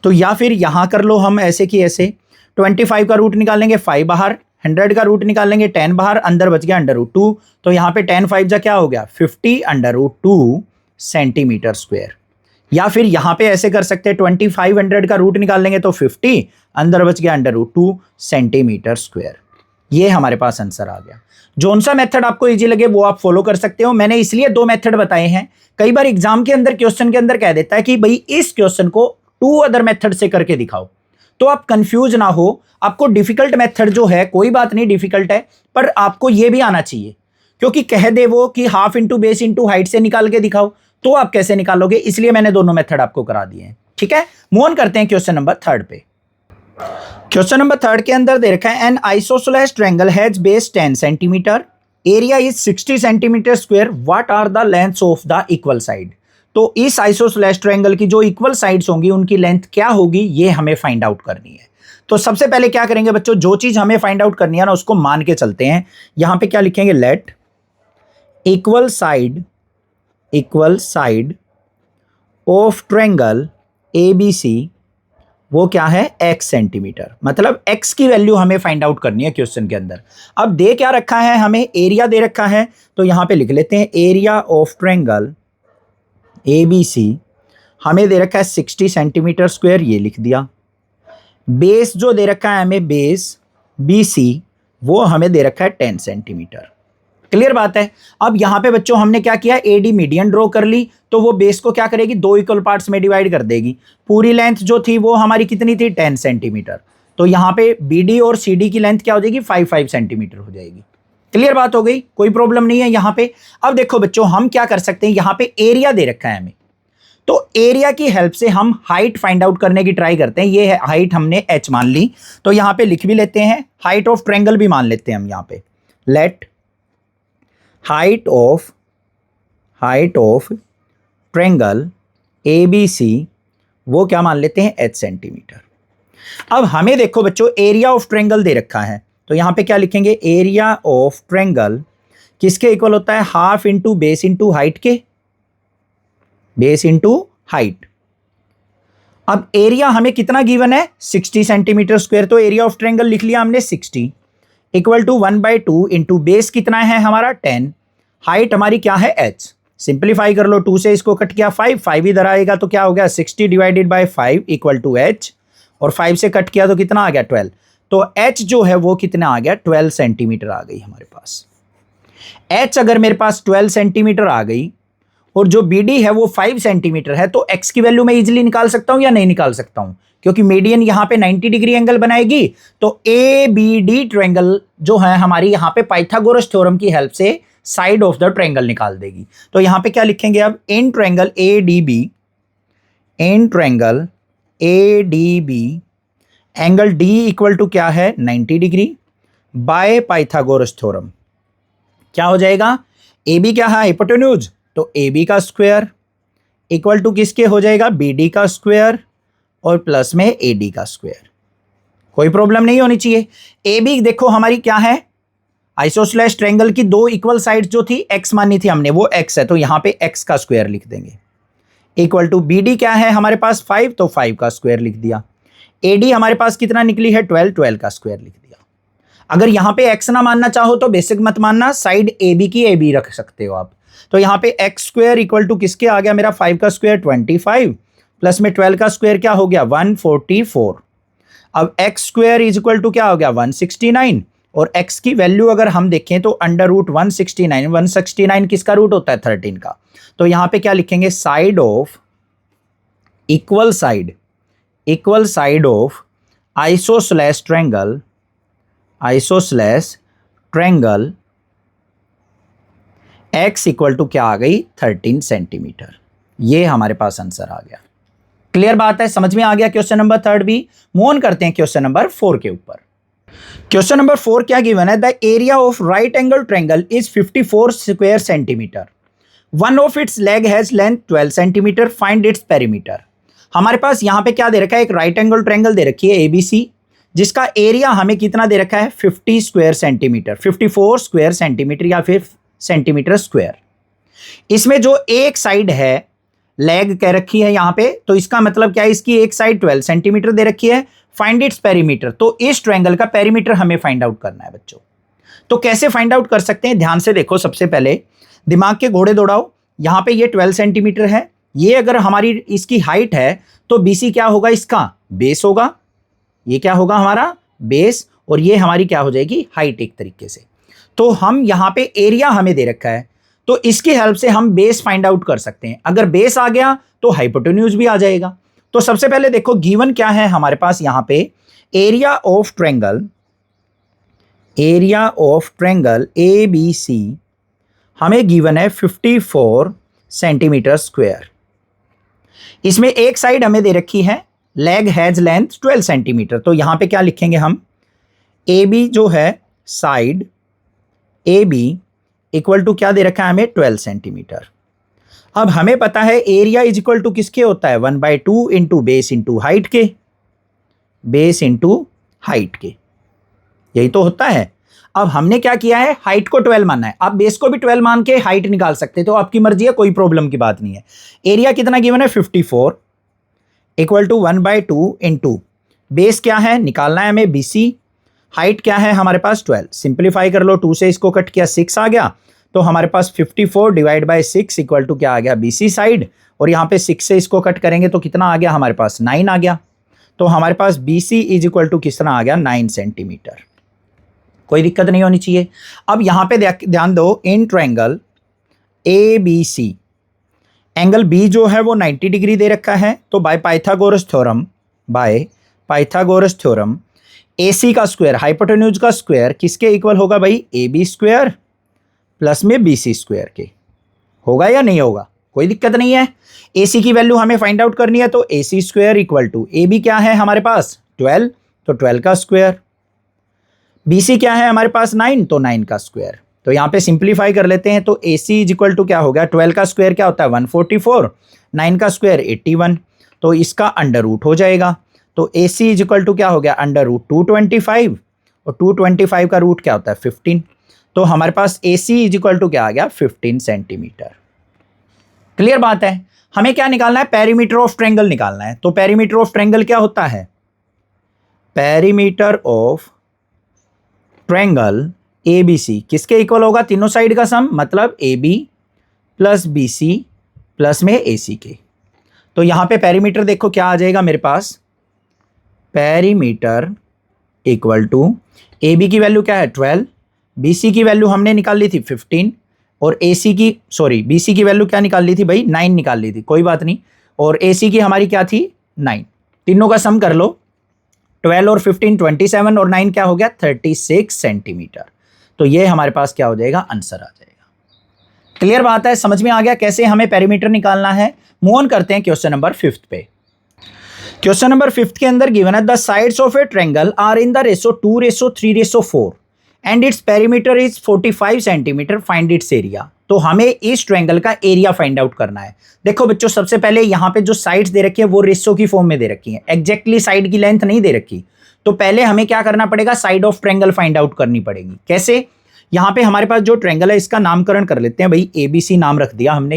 तो या फिर यहां कर लो हम ऐसे कि ऐसे, 25 का रूट निकालेंगे 5 बाहर, 100 का रूट निकालेंगे 10 बाहर, अंदर बच गया अंडर रूट 2। तो यहां पे 10 5 जा क्या हो गया 50 अंडर रूट 2 सेंटीमीटर स्क्वायर। या फिर यहां पे ऐसे कर सकते हैं, 2500 का रूट निकाल लेंगे तो 50, अंदर बच गया अंडर रूट 2 सेंटीमीटर स्क्वायर। ये हमारे पास आंसर आ गया। जोन सा मेथड आपको इजी लगे वो आप फॉलो कर सकते हो। मैंने इसलिए 2 मेथड बताए हैं, कई बार एग्जाम के अंदर क्वेश्चन के अंदर कह देता है कि भाई इस क्वेश्चन को 2 अदर मेथड से करके दिखाओ, तो आप कंफ्यूज ना हो। आपको डिफिकल्ट मेथड जो है, कोई बात नहीं डिफिकल्ट है, पर आपको यह भी आना चाहिए, क्योंकि कह दे वो कि half into base into height से निकाल के दिखाओ, तो आप कैसे निकालोगे, इसलिए मैंने दोनों मेथड आपको करा दिए हैं। ठीक है, मूव ऑन करते हैं क्वेश्चन नंबर 3 पे। क्वेश्चन नंबर 3 के अंदर दे रखा है, an isosceles triangle has base 10 centimetre, area is 60 centimetre square, what are the lengths of the equal side. तो इस आइसोसेलेस ट्रायंगल की जो इक्वल साइड्स होंगी उनकी लेंथ क्या होगी, ये हमें फाइंड आउट करनी है। तो सबसे पहले क्या करेंगे बच्चों, जो चीज हमें फाइंड आउट करनी है ना उसको मान के चलते हैं। यहां पे क्या लिखेंगे, let equal side of triangle ABC, वो क्या है x सेंटीमीटर, मतलब x की वैल्यू हमें फाइंड आउट करनी है क्वेश्चन के अंदर। अब दे क्या रखा है, हमें एरिया दे रखा है, तो यहां पे लिख लेते हैं एरिया ऑफ ट्रायंगल ABC हमें दे रखा है 60 सेंटीमीटर स्क्वायर, ये लिख दिया। बेस जो दे रखा है हमें, बेस BC वो हमें दे रखा है 10 सेंटीमीटर। क्लियर बात है। अब यहां पे बच्चों हमने क्या किया, AD मीडियन ड्रॉ कर ली, तो वो बेस को क्या करेगी, 2 इक्वल पार्ट्स में डिवाइड कर देगी। पूरी लेंथ जो थी वो हमारी कितनी थी, 10 सेंटीमीटर। तो यहां पे BD और CD की लेंथ क्या हो जाएगी, 5 सेंटीमीटर हो जाएगी। क्लियर बात हो गई, कोई प्रॉब्लम नहीं है यहां पे। अब देखो बच्चों हम क्या कर सकते हैं, यहां पे एरिया दे रखा है हमें, तो एरिया की हेल्प से हम हाइट फाइंड आउट करने की ट्राई करते हैं। ये है हाइट, हमने h मान ली, तो यहां पे लिख भी लेते हैं, हाइट ऑफ ट्रायंगल भी मान लेते हैं हम यहां पे। Let height of triangle ABC वो क्या मान लेते हैं, h सेंटीमीटर। अब हमें देखो बच्चों एरिया ऑफ ट्रायंगल दे रखा है, तो यहां पे क्या लिखेंगे, एरिया ऑफ ट्रायंगल किसके इक्वल होता है, half into base into height के, बेस इंटू हाइट। अब एरिया हमें कितना गिवन है, 60 सेंटीमीटर स्क्वायर, तो एरिया ऑफ ट्रायंगल लिख लिया हमने 60 इक्वल टू 1/2 इंटू बेस कितना है हमारा 10, हाइट हमारी क्या है h। सिंप्लीफाई कर लो, 2 से इसको कट किया 5 इधर आएगा तो क्या हो गया 60 divided by 5 equal to h, और 5 से कट किया तो कितना आ गया 12। तो h जो है वो कितना आ गया 12 सेंटीमीटर आ गई हमारे पास। h अगर मेरे पास 12 सेंटीमीटर आ गई और जो BD है वो 5 सेंटीमीटर है, तो x की वैल्यू मैं इजीली निकाल सकता हूं या नहीं निकाल सकता हूं, क्योंकि मीडियन यहां पे 90 डिग्री एंगल बनाएगी। तो ABD ट्रायंगल जो है हमारी यहां पे पाइथागोरस थ्योरम की हेल्प से साइड ऑफ द ट्रायंगल निकाल देगी। तो यहां पे क्या लिखेंगे अब, in triangle ADB angle D equal to क्या है 90 डिग्री बाय पाइथागोरस थ्योरम, क्या हो जाएगा, AB क्या है हाइपोटेन्यूज, तो AB का स्क्वायर इक्वल टू किसके हो जाएगा, BD का स्क्वायर और प्लस में AD का स्क्वायर। कोई प्रॉब्लम नहीं होनी चाहिए। AB देखो हमारी क्या है, आइसोसेलेस ट्रायंगल की 2 इक्वल साइड्स जो थी x मानी थी हमने, वो x है, तो यहां पे x का स्क्वायर लिख देंगे इक्वल टू BD क्या है हमारे पास 5, तो 5 का स्क्वायर लिख दिया। AD हमारे पास कितना निकली है 12 का स्क्वायर लिख दिया। अगर यहां पे x ना मानना चाहो तो बेसिक मत मानना, साइड AB की AB रख सकते हो आप। तो यहां पे x स्क्वायर इक्वल टू किसके आ गया मेरा 5 का स्क्वायर 25 प्लस में 12 का स्क्वायर क्या हो गया 144। अब x square is equal to क्या हो गया 169, और x की वैल्यू अगर हम देखें तो अंडर रूट 169 किसका रूट होता है 13 का। तो यहां पे क्या लिखेंगे, side of equal side of isosceles triangle x equal to क्या आ गई 13 सेंटीमीटर। ये हमारे पास आंसर आ गया। क्लियर बात है, समझ में आ गया क्वेश्चन नंबर 3 भी। मूव ऑन करते हैं क्वेश्चन नंबर 4 के ऊपर। क्वेश्चन नंबर 4 क्या गिवन है, the area of right angle triangle is 54 square centimetre, one of its leg has length 12 centimetre, find its perimeter. हमारे पास यहाँ पे क्या दे रखा है, एक राइट एंगल ट्रायंगल दे रखी है ABC, जिसका एरिया हमें कितना दे रखा है 50 स्क्वायर सेंटीमीटर, 54 स्क्वायर सेंटीमीटर या फिर सेंटीमीटर स्क्वायर। इसमें जो एक साइड है लेग कह रखी है यहाँ पे, तो इसका मतलब क्या है, इसकी एक साइड 12 सेंटीमीटर दे रखी है। फाइंड इट्स पेरीमीटर, तो इस ट्रायंगल का पेरीमीटर हमें फाइंड आउट करना है बच्चों। तो कैसे फाइंड आउट कर सकते हैं, ध्यान से देखो। सबसे पहले दिमाग के घोड़े दौड़ाओ। यहाँ पे ये 12 सेंटीमीटर है, ये अगर हमारी इसकी हाइट है तो BC क्या होगा, इसका बेस होगा। ये क्या होगा, हमारा बेस, और ये हमारी क्या हो जाएगी, हाइट एक तरीके से। तो हम यहाँ पे एरिया हमें दे रखा है, तो इसकी हेल्प से हम बेस फाइंड आउट कर सकते हैं। अगर बेस आ गया तो हाइपोटेन्यूज भी आ जाएगा। तो सबसे पहले देखो गिवन क्या है हमारे पास यहाँ पे, एरिया ऑफ ट्रायंगल ABC हमें गिवन है 54 सेंटीमीटर स्क्वायर। इसमें एक साइड हमें दे रखी है, लेग हैज लेंथ 12 सेंटीमीटर। तो यहां पे क्या लिखेंगे हम, AB जो है साइड AB इक्वल टू क्या दे रखा है हमें 12 सेंटीमीटर। अब हमें पता है एरिया इज इक्वल टू किसके होता है, 1/2 इंटू बेस इंटू हाइट के, बेस इंटू हाइट के, यही तो होता है। अब हमने क्या किया है, हाइट को 12 मानना है। आप बेस को भी 12 मान के हाइट निकाल सकते, तो आपकी मर्जी है, कोई प्रॉब्लम की बात नहीं है। एरिया कितना गिवन है 54 इक्वल टू 1/2 इंटू बेस क्या है, निकालना है हमें BC, हाइट क्या है हमारे पास 12, सिंप्लीफाई कर लो, 2 से इसको कट किया 6 आ गया, तो हमारे पास 54 डिवाइड बाय 6 इक्वल टू क्या आ गया BC साइड, और यहाँ पे 6 से इसको कट करेंगे तो कितना आ गया हमारे पास 9 आ गया। तो हमारे पास BC इज इक्वल टू कितना आ गया 9 सेंटीमीटर। कोई दिक्कत नहीं होनी चाहिए। अब यहाँ पे ध्यान दो, in triangle ABC angle B जो है वो 90 डिग्री दे रखा है, तो बाय पाइथागोरस थ्योरम AC का स्क्वायर हाइपोटेन्यूज का स्क्वायर किसके इक्वल होगा भाई, AB स्क्वायर प्लस में BC स्क्वायर के। होगा या नहीं होगा, कोई दिक्कत नहीं है। AC की वैल्यू हमें फाइंड आउट करनी है, तो AC square equal to AB क्या है हमारे पास 12, तो 12 का स्क्वायर, BC क्या है हमारे पास 9, तो 9 का स्क्वायर। तो यहाँ पे सिंप्लीफाई कर लेते हैं, तो AC इज इक्वल टू क्या हो गया, 12 का स्क्वायर क्या होता है 144, 9 का स्क्वायर 81, तो इसका अंडर रूट हो जाएगा। तो AC इज इक्वल टू क्या हो गया अंडर रूट 225, और 225 का रूट क्या होता है 15, तो हमारे पास AC इज इक्वल टू क्या आ गया 15 सेंटीमीटर। क्लियर बात है। हमें क्या निकालना है, पेरीमीटर ऑफ ट्रायंगल निकालना है। तो पेरीमीटर ऑफ ट्रायंगल क्या होता है, पेरीमीटर ऑफ ट्रायंगल ABC किसके इक्वल होगा, तीनों साइड का सम, मतलब AB प्लस BC प्लस में AC के। तो यहां पे पेरीमीटर देखो क्या आ जाएगा मेरे पास, पेरीमीटर इक्वल टू AB की वैल्यू क्या है 12, BC की वैल्यू हमने निकाल ली थी 15, और BC की वैल्यू क्या निकाल ली थी भाई 9 निकाल ली थी, कोई बात नहीं, और AC की हमारी क्या थी 9। तीनों का सम कर लो, 12 और 15 27, और 9 क्या हो गया 36 सेंटीमीटर। तो ये हमारे पास क्या हो जाएगा, आंसर आ जाएगा। क्लियर बात है, समझ में आ गया कैसे हमें पेरीमीटर निकालना है। मूव ऑन करते हैं क्वेश्चन नंबर 5 पे। क्वेश्चन नंबर 5 के अंदर गिवन है, the sides of a triangle are in the ratio 2:3:4 and its perimeter is 45 centimetre, find its area. तो हमें इस ट्रायंगल का एरिया फाइंड आउट करना है। देखो बच्चों, सबसे पहले यहाँ पे जो साइड्स दे रखी है वो रेशो की फॉर्म में दे रखी है, एग्जैक्टली साइड की लेंथ नहीं दे रखी। तो पहले हमें क्या करना पड़ेगा, side of triangle find out करनी पड़ेगी। कैसे, यहाँ पे हमारे पास जो ट्रायंगल है इसका नामकरण कर लेते हैं भाई, ABC नाम रख दिया हमने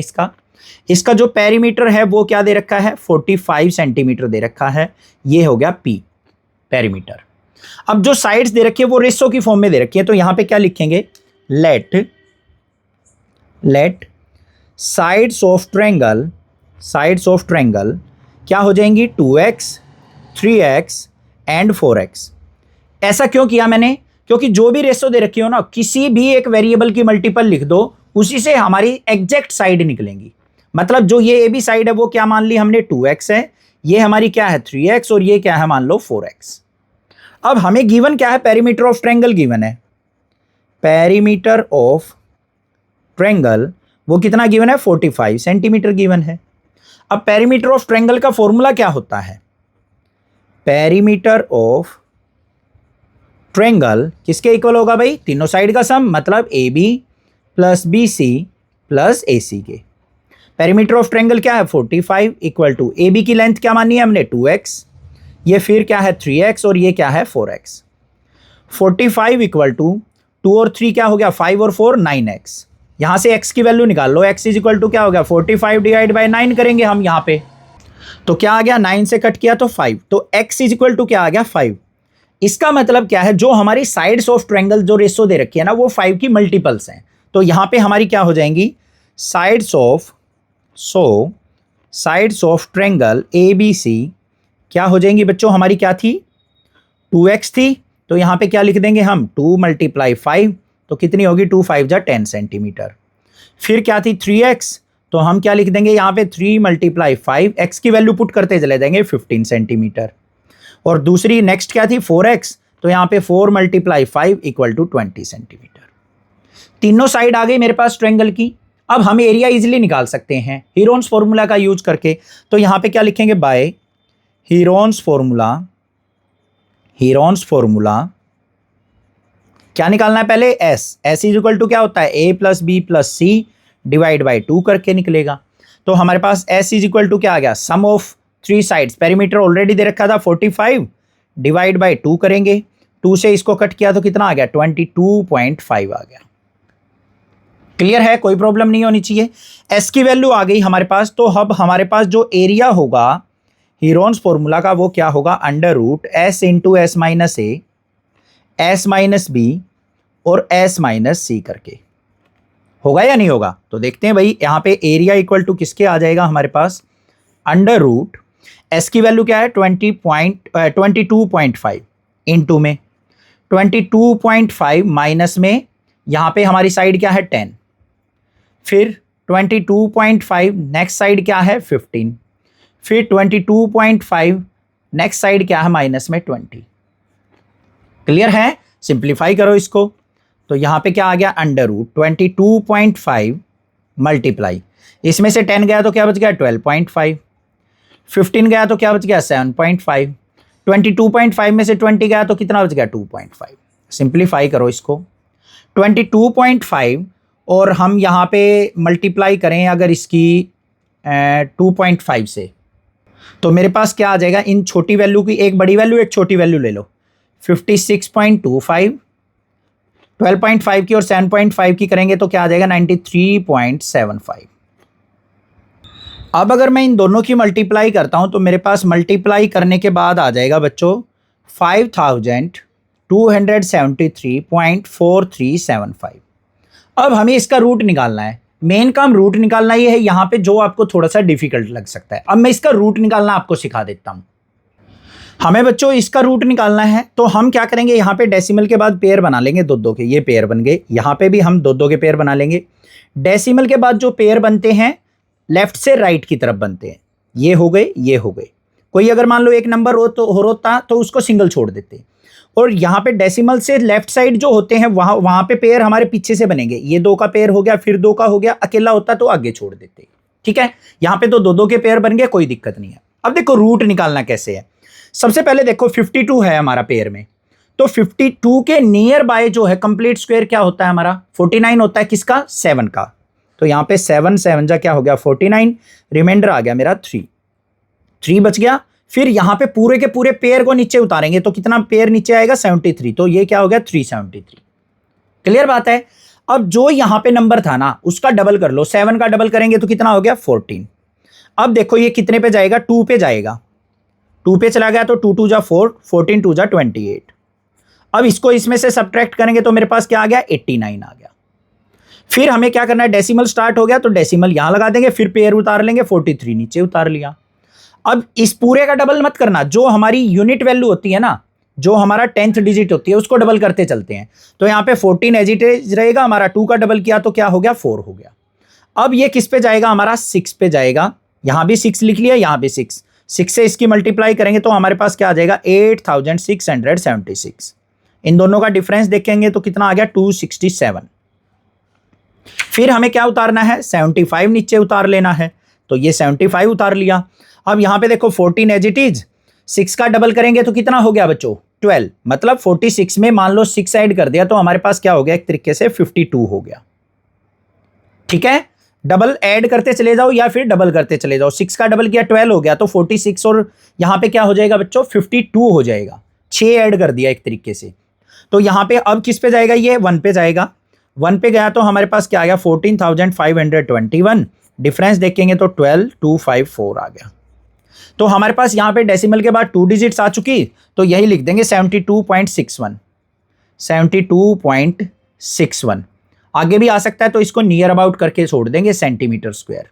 इसका जो पेरीमीटर है वो क्या दे रखा है 45 सेंटीमीटर दे रखा है, ये हो गया P पेरीमीटर। अब जो साइड्स दे रखी है वो रेशो की फॉर्म में दे रखी है, तो यहां पे क्या लिखेंगे, लेट साइड्स ऑफ ट्रायंगल क्या हो जाएंगी 2x 3x एंड 4x। ऐसा क्यों किया मैंने, क्योंकि जो भी रेशो दे रखी हो ना, किसी भी एक वेरिएबल की मल्टीपल लिख दो, उसी से हमारी एग्जैक्ट साइड निकलेंगी। मतलब जो ये AB साइड है वो क्या मान ली हमने 2x है, ये हमारी क्या है 3x, और ये क्या है मान लो 4x। अब हमें गिवन क्या है, पेरीमीटर ऑफ ट्रायंगल गिवन है, पेरीमीटर ऑफ ट्रायंगल वो कितना गिवन है 45 सेंटीमीटर गिवन है। अब पेरीमीटर ऑफ ट्रायंगल का फॉर्मूला क्या होता है, पेरीमीटर ऑफ ट्रायंगल किसके इक्वल होगा भाई, तीनों साइड का सम, मतलब AB plus BC plus AC के। पेरीमीटर ऑफ ट्रायंगल क्या है 45 इक्वल टू ए बी की लेंथ क्या मानी है हमने 2x, ये फिर क्या है 3x और ये क्या है 4x। 45 इक्वल टू 2 और 3 क्या हो गया 5 और 4 9x। यहां से x की वैल्यू निकाल लो, x इज इक्वल टू क्या हो गया 45 डिवाइड बाई 9 करेंगे हम यहां पे, तो क्या आ गया 9 से कट किया तो 5, तो x इज इक्वल टू क्या आ गया 5। इसका मतलब क्या है, जो हमारी साइड्स ऑफ ट्रायंगल जो रेशो दे रखी है ना वो 5 की मल्टीपल्स हैं, तो यहां पे हमारी क्या हो जाएंगी साइड्स ऑफ ट्रायंगल ABC क्या हो जाएंगी बच्चों, हमारी क्या थी 2x थी, तो यहां पे क्या लिख देंगे हम 2 × 5, तो कितनी होगी 2 5 जा 10 सेंटीमीटर। फिर क्या थी 3x, तो हम क्या लिख देंगे यहां पे 3 × 5, x की वैल्यू पुट करते चले जाएंगे 15 सेंटीमीटर। और दूसरी नेक्स्ट क्या थी 4x, तो यहां पे 4 × 5 इक्वल टू 20 सेंटीमीटर। तीनों साइड आ गई मेरे पास ट्रायंगल की। अब हम एरिया इजीली निकाल सकते हैं हीरोन्स फॉर्मूला का यूज करके, तो यहां पे क्या लिखेंगे बाय हीरोन्स फॉर्मूला क्या निकालना है पहले s इज इक्वल टू क्या होता है a + b + c divide by 2 करके निकलेगा। तो हमारे पास s इज इक्वल टू क्या आ गया सम ऑफ 3 साइड्स, पेरीमीटर ऑलरेडी दे रखा था 45 डिवाइड बाई 2 करेंगे, 2 से इसको कट किया तो कितना आ गया 22.5 आ गया। क्लियर है, कोई प्रॉब्लम नहीं होनी चाहिए। s की वैल्यू आ गई हमारे पास, तो अब हमारे पास जो एरिया होगा हीरोन्स फॉर्मूला का वो क्या होगा √s × s - a s - b और s - c करके होगा या नहीं होगा, तो देखते हैं भाई। यहां पे एरिया इक्वल टू किसके आ जाएगा हमारे पास √s की वैल्यू क्या है 22.5 इंटू में 22.5 माइनस में यहां पे हमारी साइड क्या है 10, फिर 22.5 नेक्स्ट साइड क्या है 15, फिर 22.5 नेक्स्ट साइड क्या है माइनस में 20। क्लियर है, सिंप्लीफाई करो इसको, तो यहां पे क्या आ गया √22.5 मल्टीप्लाई, इसमें से 10 गया तो क्या बच गया 12.5, 15 गया तो क्या बच गया 7.5, 22.5 में से 20 गया तो कितना बच गया 2.5। सिंप्लीफाई करो इसको, 22.5 और हम यहाँ पे मल्टीप्लाई करें अगर इसकी 2.5 से, तो मेरे पास क्या आ जाएगा, इन छोटी वैल्यू की एक बड़ी वैल्यू एक छोटी वैल्यू ले लो, 56.25, 12.5 की और 7.5 की करेंगे तो क्या आ जाएगा 93.75। अब अगर मैं इन दोनों की मल्टीप्लाई करता हूं तो मेरे पास मल्टीप्लाई करने के बाद आ जाएगा बच्चों 5273.4375। अब हमें इसका रूट निकालना है, मेन काम रूट निकालना ही है यहां पे, जो आपको थोड़ा सा डिफिकल्ट लग सकता है। अब मैं इसका रूट निकालना आपको सिखा देता हूं। हमें बच्चों इसका रूट निकालना है, तो हम क्या करेंगे यहाँ पे डेसिमल के बाद पेयर बना लेंगे, दो के ये पेयर बन गए, यहाँ पे भी हम दो के पेयर बना लेंगे। डेसिमल के बाद जो पेयर बनते हैं लेफ्ट से राइट की तरफ बनते हैं, ये हो गए ये हो गए। कोई अगर मान लो एक नंबर होता तो उसको सिंगल छोड़ देते, और यहाँ पे डेसिमल से लेफ्ट साइड जो होते हैं वहां पे पेयर हमारे पीछे से बनेंगे, ये 2 का पेयर हो गया, फिर 2 का हो गया, अकेला होता तो आगे छोड़ देते। ठीक है, यहाँ पे तो दो के पेयर बन गए, कोई दिक्कत नहीं है। अब देखो रूट निकालना कैसे है। सबसे पहले देखो 52 है हमारा पेयर में, तो 52 के नियर बाय जो है कंप्लीट स्क्वायर क्या होता है हमारा 49 होता है, किसका 7 का, तो यहाँ पे 7 7 जा क्या हो गया 49, रिमाइंडर आ गया मेरा 3 बच गया। फिर यहाँ पे पूरे के पूरे पेयर को नीचे उतारेंगे तो कितना पेयर नीचे आएगा 73, तो ये क्या हो गया 373। क्लियर बात है। अब जो यहाँ पे नंबर था ना उसका डबल कर लो, 7 का डबल करेंगे तो कितना हो गया 14। अब देखो ये कितने पे जाएगा 2 पे जाएगा, 2 पे चला गया तो 2 2 जा 4, 14 2 जा 28। अब इसको इसमें से सब्ट्रैक्ट करेंगे तो मेरे पास क्या आ गया 89 आ गया। फिर हमें क्या करना है, डेसिमल स्टार्ट हो गया तो डेसिमल यहां लगा देंगे, फिर पेयर उतार लेंगे, 43 नीचे उतार लिया। अब इस पूरे का डबल मत करना, जो हमारी यूनिट वैल्यू होती है ना, जो हमारा 10th डिजिट होती है उसको डबल करते चलते हैं। तो यहाँ पे 14 एज इट इज रहेगा, हमारा 2 का डबल किया तो क्या हो गया 4 हो गया। अब ये किस पे जाएगा, हमारा 6 पे जाएगा, यहां भी 6 लिख लिया, यहां भी 6 से इसकी मल्टीप्लाई करेंगे तो हमारे पास क्या आ जाएगा 8676। इन दोनों का डिफरेंस देखेंगे तो कितना आ गया 267। फिर हमें क्या उतारना है 75 नीचे उतार लेना है, तो ये 75 उतार लिया। अब यहां पे देखो 14 एज इट इज, 6 का डबल करेंगे तो कितना हो गया बच्चों 12, मतलब 46 में मान लो 6 ऐड कर दिया तो हमारे पास क्या हो गया एक तरीके से 52 हो गया। ठीक है, डबल ऐड करते चले जाओ या फिर डबल करते चले जाओ। 6 का डबल किया 12 हो गया, तो 46 और यहाँ पे क्या हो जाएगा बच्चों 52 हो जाएगा। 6 ऐड कर दिया एक तरीके से। तो यहाँ पे अब किस पे जाएगा, ये 1 पे जाएगा। 1 पे गया तो हमारे पास क्या आ गया 14,521। डिफरेंस देखेंगे तो 12,254 आ गया। तो हमारे पास यहाँ पे डेसिमल के बाद 2 डिजिट्स आ चुकी, तो यही लिख देंगे 72.61। 72.61 आगे भी आ सकता है, तो इसको नियर अबाउट करके छोड़ देंगे सेंटीमीटर स्क्वायर।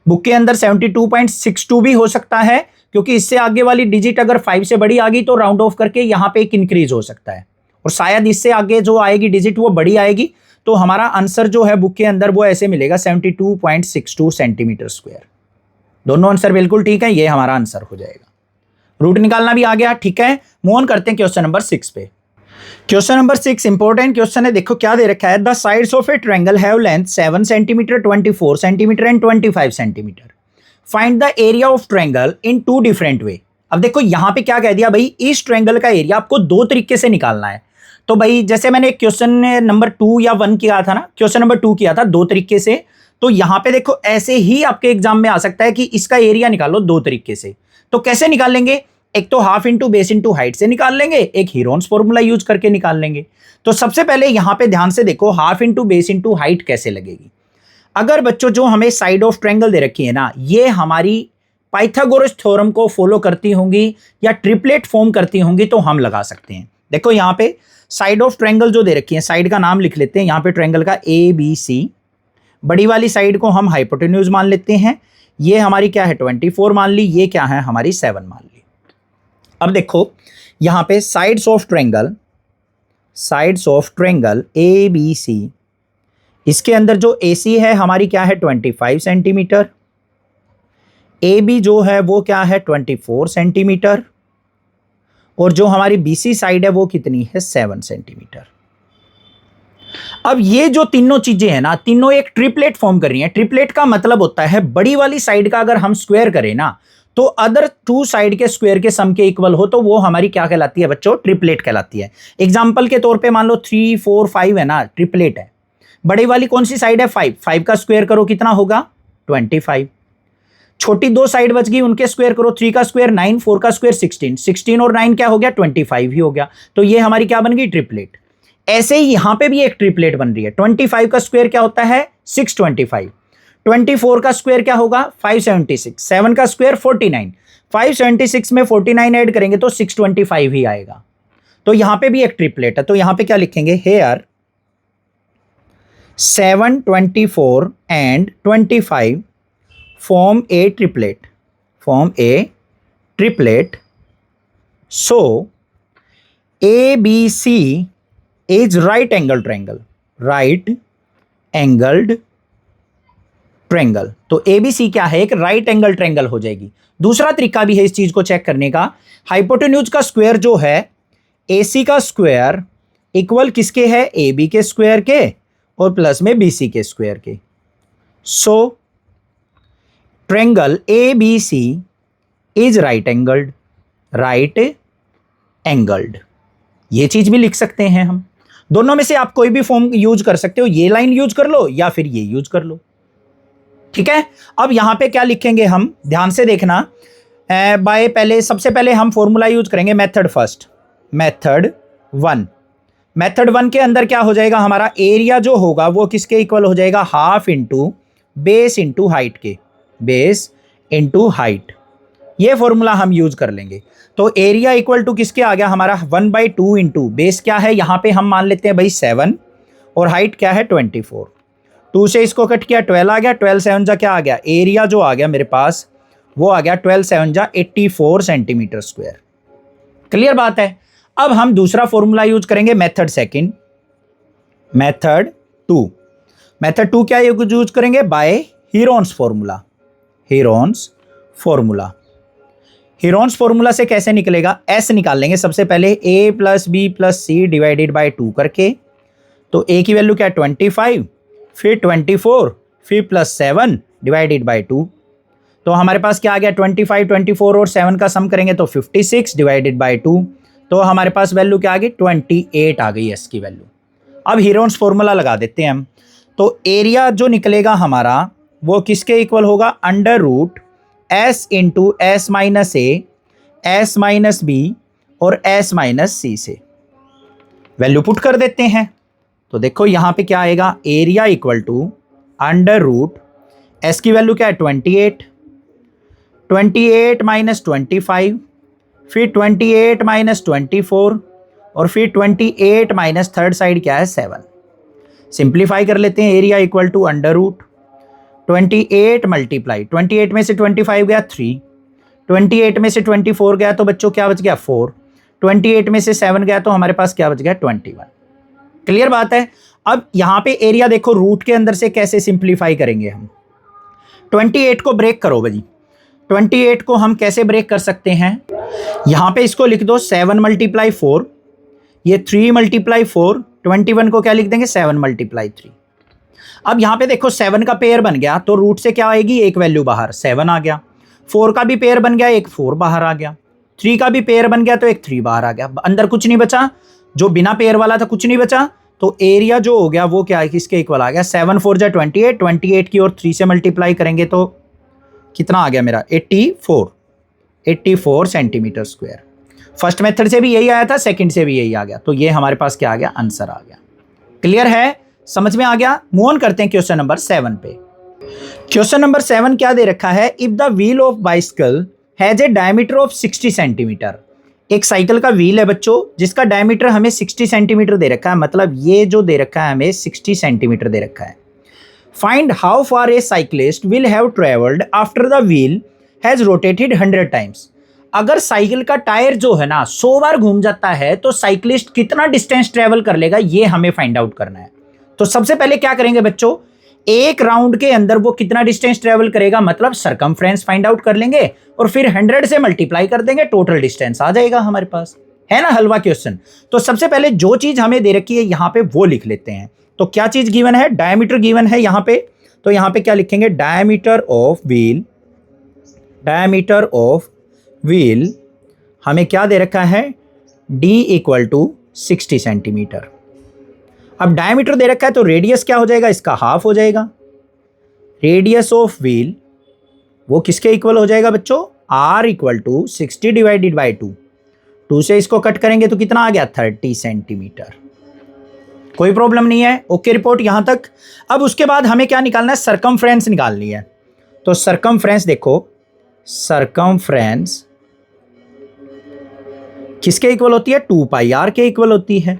बुक के अंदर 72.62 भी हो सकता है, क्योंकि इससे आगे वाली डिजिट अगर 5 से बड़ी आ गई तो राउंड ऑफ करके यहाँ पे एक इंक्रीज हो सकता है, और शायद इससे आगे जो आएगी डिजिट वो बड़ी आएगी। तो हमारा आंसर जो है बुक के अंदर वो ऐसे मिलेगा 72.62 सेंटीमीटर स्क्वायर। दोनों आंसर बिल्कुल ठीक है, ये हमारा आंसर हो जाएगा। रूट निकालना भी आ गया, ठीक है। मूव ऑन करते हैं क्वेश्चन नंबर 6 पे। क्वेश्चन नंबर 6 इंपॉर्टेंट क्वेश्चन है। देखो क्या दे रखा है, the sides of a triangle have length 7 centimetre, 24 centimetre and 25 centimetre. Find the area of triangle in 2 different way. अब देखो यहाँ पे क्या कह दिया भाई, इस ट्रायंगल का एरिया आपको 2 तरीके से निकालना है। तो भाई जैसे मैंने क्वेश्चन नंबर 2 या 1 किया था ना, क्वेश्चन नंबर 2 किया था 2 तरीके से, तो यहाँ पे देखो ऐसे ही आपके एग्जाम में आ सकता है कि इसका एरिया निकालो 2 तरीके से। तो कैसे निकाल लेंगे, एक तो half into base into height से निकाल लेंगे, एक हीरोन्स फॉर्मूला यूज करके निकाल लेंगे। तो सबसे पहले यहां पे ध्यान से देखो half into base into height कैसे लगेगी। अगर बच्चों जो हमें साइड ऑफ ट्रायंगल दे रखी है ना, ये हमारी पाइथागोरस थ्योरम को फॉलो करती होंगी या ट्रिपलेट फॉर्म करती होंगी, तो हम लगा सकते हैं। देखो यहाँ पे साइड ऑफ ट्रायंगल जो दे रखी है, साइड का नाम लिख लेते हैं यहाँ पे ट्रायंगल का ABC। बड़ी वाली साइड को हम हाइपोटेन्यूज मान लेते हैं, ये हमारी क्या है 24 मान ली, ये क्या है हमारी 7 मान ली। अब देखो यहां पे साइड्स ऑफ ट्रायंगल ABC, इसके अंदर जो AC है हमारी क्या है 25 सेंटीमीटर, AB जो है वो क्या है 24 सेंटीमीटर, और जो हमारी BC साइड है वो कितनी है 7 सेंटीमीटर। अब ये जो तीनों चीजें हैं ना, तीनों एक ट्रिपलेट फॉर्म कर रही हैं। ट्रिपलेट का मतलब होता है बड़ी वाली साइड का अगर हम स्क्वायर करें ना, तो अदर 2 साइड के स्क्वायर के सम के इक्वल हो, तो वो हमारी क्या कहलाती है बच्चों, ट्रिपलेट कहलाती है। एग्जांपल के तौर पे मान लो 3 4 5 है ना, ट्रिपलेट है। बड़ी वाली कौन सी साइड है 5, 5 का स्क्वायर करो कितना होगा 25। छोटी 2 साइड बच गई, उनके स्क्वायर करो, 3 का स्क्वायर 9, 4 का स्क्वायर 16, 16 और 9 क्या हो गया 25 ही हो गया। तो ये हमारी क्या बन गई ट्रिपलेट। ऐसे ही यहां पे भी एक ट्रिपलेट बन रही है। 25 का स्क्वायर क्या होता है 625, 24 का स्क्वायर क्या होगा 576, 7 का स्क्वायर 49, 576 में 49 ऐड करेंगे तो 625 ही आएगा। तो यहां पे भी एक ट्रिपलेट है, तो यहां पे क्या लिखेंगे hair 7, 24 and 25 form a triplet, so ABC is right angled triangle। तो ABC क्या है, एक राइट एंगल ट्रायंगल हो जाएगी। दूसरा तरीका भी है इस चीज को चेक करने का, हाइपोटेन्यूज का स्क्वायर जो है AC का स्क्वायर इक्वल किसके है AB के स्क्वायर के और प्लस में BC के स्क्वायर के। So triangle ABC is right angled. ये चीज भी लिख सकते हैं हम। दोनों में से आप कोई भी फॉर्म यूज कर सकते हो, ये लाइन यूज कर लो या फिर ये यूज कर लो, ठीक है। अब यहां पे क्या लिखेंगे हम, ध्यान से देखना। बाय पहले सबसे पहले हम फॉर्मूला यूज करेंगे मेथड फर्स्ट, मेथड 1 के अंदर क्या हो जाएगा हमारा एरिया जो होगा वो किसके इक्वल हो जाएगा, half into base into height के, बेस इंटू हाइट। ये फॉर्मूला हम यूज कर लेंगे। तो एरिया इक्वल टू किसके आ गया हमारा 1/2 इंटू बेस क्या है यहां पे हम मान लेते हैं भाई 7 और हाइट क्या है 24। 2 से इसको कट किया 12 आ गया, 12 7 जा क्या आ गया, एरिया जो आ गया मेरे पास वो आ गया 12 7 जा 84 सेंटीमीटर स्क्वायर। क्लियर बात है। अब हम दूसरा फॉर्मूला यूज करेंगे मेथड सेकंड, मेथड 2 क्या यूज करेंगे, बाय हीरोन्स फॉर्मूला से कैसे निकलेगा, एस निकाल लेंगे सबसे पहले, a + b + c divided by 2 करके। तो a की वैल्यू क्या 25, फिर 24, फिर +7 डिवाइडेड बाय 2। तो हमारे पास क्या आ गया 25, 24 और 7 का सम करेंगे तो 56 डिवाइडेड बाय 2। तो हमारे पास वैल्यू क्या आ गई 28 आ गई एस की वैल्यू। अब हीरोन्स फॉर्मूला लगा देते हैं हम। तो एरिया जो निकलेगा हमारा वो किसके इक्वल होगा, under root S into S minus A, S minus B और एस माइनस सी से। वैल्यू पुट कर देते हैं तो देखो यहां पे क्या आएगा, area equal to under root S की वैल्यू क्या है 28, 28 माइनस 25, फिर 28 माइनस 24 और फिर 28 माइनस थर्ड साइड क्या है 7। सिंप्लीफाई कर लेते हैं, area equal to under root 28 multiply 28 में से 25 गया 3, 28 में से 24 गया तो बच्चों क्या बच गया 4, 28 में से 7 गया तो हमारे पास क्या बच गया 21। क्लियर बात है। अब यहां पे एरिया देखो रूट के अंदर से कैसे सिंप्लीफाई करेंगे हम, 28 को ब्रेक करो भाई, 28 को हम कैसे ब्रेक कर सकते हैं, यहां पे इसको लिख दो 7 मल्टीप्लाई 4, ये 3 मल्टीप्लाई 4, 21 को क्या लिख देंगे 7 मल्टीप्लाई 3। अब यहां पे देखो 7 का पेयर बन गया तो रूट से क्या आएगी, एक वैल्यू बाहर 7 आ गया, 4 का भी पेयर बन गया, एक 4 बाहर आ गया, 3 का भी पेयर बन गया तो एक 3 बाहर आ गया, अंदर कुछ नहीं बचा, जो बिना पेयर वाला था कुछ नहीं बचा, तो एरिया जो हो गया वो क्या है, किसके इक्वल आ गया, 7 4 जा 28, 28 की और 3 से मल्टीप्लाई करेंगे तो कितना आ गया मेरा 84 सेंटीमीटर स्क्वायर। फर्स्ट मेथड से भी यही आया था, सेकंड से भी यही आ गया, तो ये हमारे पास क्या आ गया, आंसर आ गया। क्लियर है, समझ में आ गया। मूव ऑन करते हैं क्वेश्चन नंबर 7 पे। क्वेश्चन नंबर 7 क्या दे रखा है, if the wheel of bicycle has a diameter of 60 centimetre. एक साइकिल का व्हील है बच्चों जिसका डायमीटर हमें 60 सेंटीमीटर दे रखा है, मतलब ये जो दे रखा है हमें 60 सेंटीमीटर दे रखा है। Find how far A cyclist will have travelled after the wheel has rotated 100 times. अगर साइकिल का टायर जो है ना 100 बार घूम जाता है तो साइक्लिस्ट कितना डिस्टेंस ट्रेवल कर लेगा, ये हमें फाइंड आउट करना है। तो सबसे पहले क्या करेंगे बच्चों, एक राउंड के अंदर वो कितना डिस्टेंस ट्रेवल करेगा, मतलब सरकमफ्रेंस फाइंड आउट कर लेंगे और फिर 100 से मल्टीप्लाई कर देंगे, टोटल डिस्टेंस आ जाएगा हमारे पास, है ना हलवा क्वेश्चन। तो सबसे पहले जो चीज हमें दे रखी है यहां पे वो लिख लेते हैं। तो क्या चीज गिवन है, डायमीटर गिवन है यहां पे, तो यहां पे क्या लिखेंगे, diameter of wheel, diameter of wheel हमें क्या दे रखा है, d इक्वल टू 60 सेंटीमीटर। अब डायमीटर दे रखा है तो रेडियस क्या हो जाएगा, इसका हाफ हो जाएगा। रेडियस ऑफ व्हील वो किसके इक्वल हो जाएगा बच्चों, r equal to 60 divided by 2, 2 से इसको कट करेंगे तो कितना आ गया 30 सेंटीमीटर। कोई प्रॉब्लम नहीं है, ओके रिपोर्ट यहां तक। अब उसके बाद हमें क्या निकालना है, सरकमफ्रेंस निकालनी है। तो सरकमफ्रेंस देखो, सरकमफ्रेंस किसके इक्वल होती है, 2 पाई r के इक्वल होती है।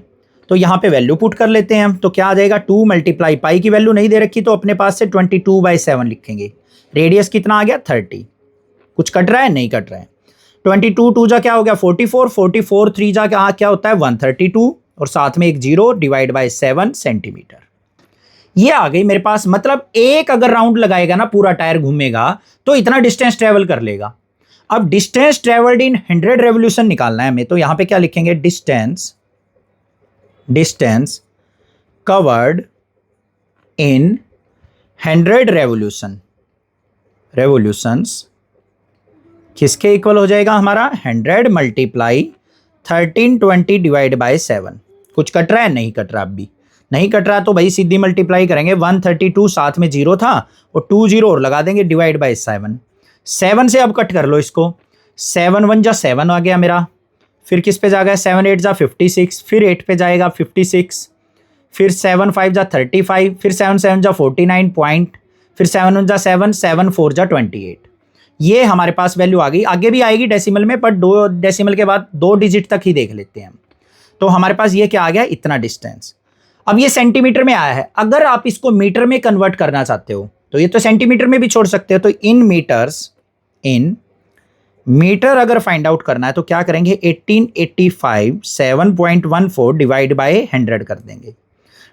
तो यहां पे वैल्यू पुट कर लेते हैं हम, तो क्या आ जाएगा 2 मल्टीप्लाई पाई की वैल्यू नहीं दे रखी तो अपने पास से 22/7 लिखेंगे। रेडियस कितना आ गया 30, कुछ कट रहा है, नहीं कट रहा है। 22 2 जा क्या हो गया 44, 44 3 जा क्या होता है 132 और साथ में एक 0 डिवाइड बाय 7 सेंटीमीटर। ये आ गई मेरे पास, मतलब एक अगर राउंड लगाएगा ना पूरा टायर घूमेगा तो इतना डिस्टेंस ट्रेवल कर लेगा। अब डिस्टेंस ट्रेवल्ड इन 100 रेवोल्यूशन निकालना है हमें, तो यहां पे क्या लिखेंगे, डिस्टेंस कवर्ड इन 100 रेवोल्यूशंस किसके इक्वल हो जाएगा हमारा, 100 मल्टीप्लाई 1320 डिवाइड बाय 7। कुछ कट रहा है, नहीं कट रहा, अब भी नहीं कट रहा तो भाई सीधी मल्टीप्लाई करेंगे, 132 साथ में 0 था और 2 0 और लगा देंगे डिवाइड बाय 7। 7 से अब कट कर लो इसको, 7 1 जा 7 आ गया मेरा, फिर किस पे जाएगा 7 8 जा 56, फिर 8 पे जाएगा 56, फिर 7 5 जा 35, फिर 7 7 जा 49 पॉइंट, फिर 7 1 जा 7, 7 4 जा 28। ये हमारे पास वैल्यू आ गई। आगे भी आएगी डेसिमल में, पर 2 डेसिमल के बाद 2 डिजिट तक ही देख लेते हैं हम। तो हमारे पास ये क्या आ गया, इतना डिस्टेंस। अब ये सेंटीमीटर में आया है, अगर आप इसको मीटर में कन्वर्ट करना चाहते हो तो ये तो सेंटीमीटर में भी छोड़ सकते हो। तो इन मीटर अगर फाइंड आउट करना है तो क्या करेंगे, 1885 7.14 डिवाइड बाय 100 कर देंगे।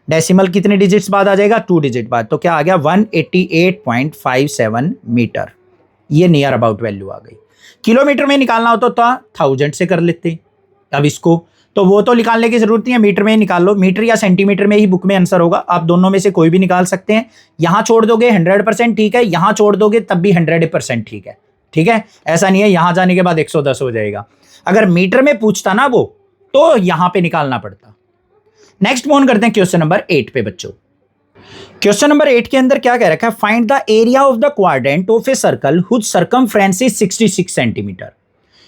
डेसिमल कितने डिजिट्स बाद आ जाएगा, 2 डिजिट बाद, तो क्या आ गया 188.57 मीटर। ये नियर अबाउट वैल्यू आ गई। किलोमीटर में निकालना होता तो 1000 से कर लेते। अब इसको तो वो तो निकालने की जरूरत नहीं है, मीटर में ही निकाल लो, मीटर या सेंटीमीटर में ही बुक में आंसर होगा, आप दोनों में से कोई भी निकाल सकते हैं। यहां छोड़ दोगे 100% ठीक है, यहां छोड़ दोगे तब भी 100% ठीक है, ठीक है। ऐसा नहीं है यहां जाने के बाद 110 हो जाएगा। अगर मीटर में पूछता ना वो तो यहां पे निकालना पड़ता। नेक्स्ट मूव ऑन करते हैं क्वेश्चन नंबर 8 पे बच्चों। क्वेश्चन नंबर 8 के अंदर क्या कह रखा है, find the area of the quadrant of a circle whose circumference is 66 centimetre.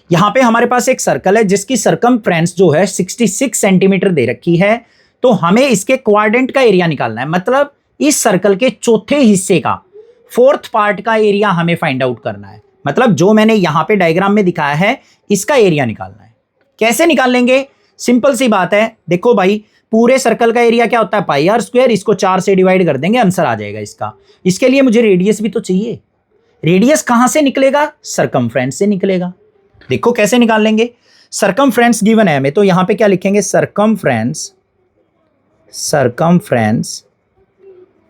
यहां पे हमारे पास एक सर्कल है जिसकी सरकमफ्रेंस जो है 66 सेंटीमीटर दे रखी है, तो हमें इसके क्वाड्रेंट का एरिया निकालना है, मतलब इस सर्कल के चौथे हिस्से का फोर्थ पार्ट का एरिया हमें फाइंड आउट करना है। मतलब जो मैंने यहां पे डायग्राम में दिखाया है इसका एरिया निकालना है। कैसे निकाल लेंगे, सिंपल सी बात है, देखो भाई पूरे सर्कल का एरिया क्या होता है पाई आर स्क्वायर, इसको 4 से डिवाइड कर देंगे, आंसर आ जाएगा इसका। इसके लिए मुझे रेडियस भी तो चाहिए, रेडियस कहां से निकलेगा, सरकमफ्रेंस से निकलेगा। देखो कैसे निकाल लेंगे, सरकमफ्रेंस गिवन है हमें, तो यहां पे क्या लिखेंगे, सरकमफ्रेंस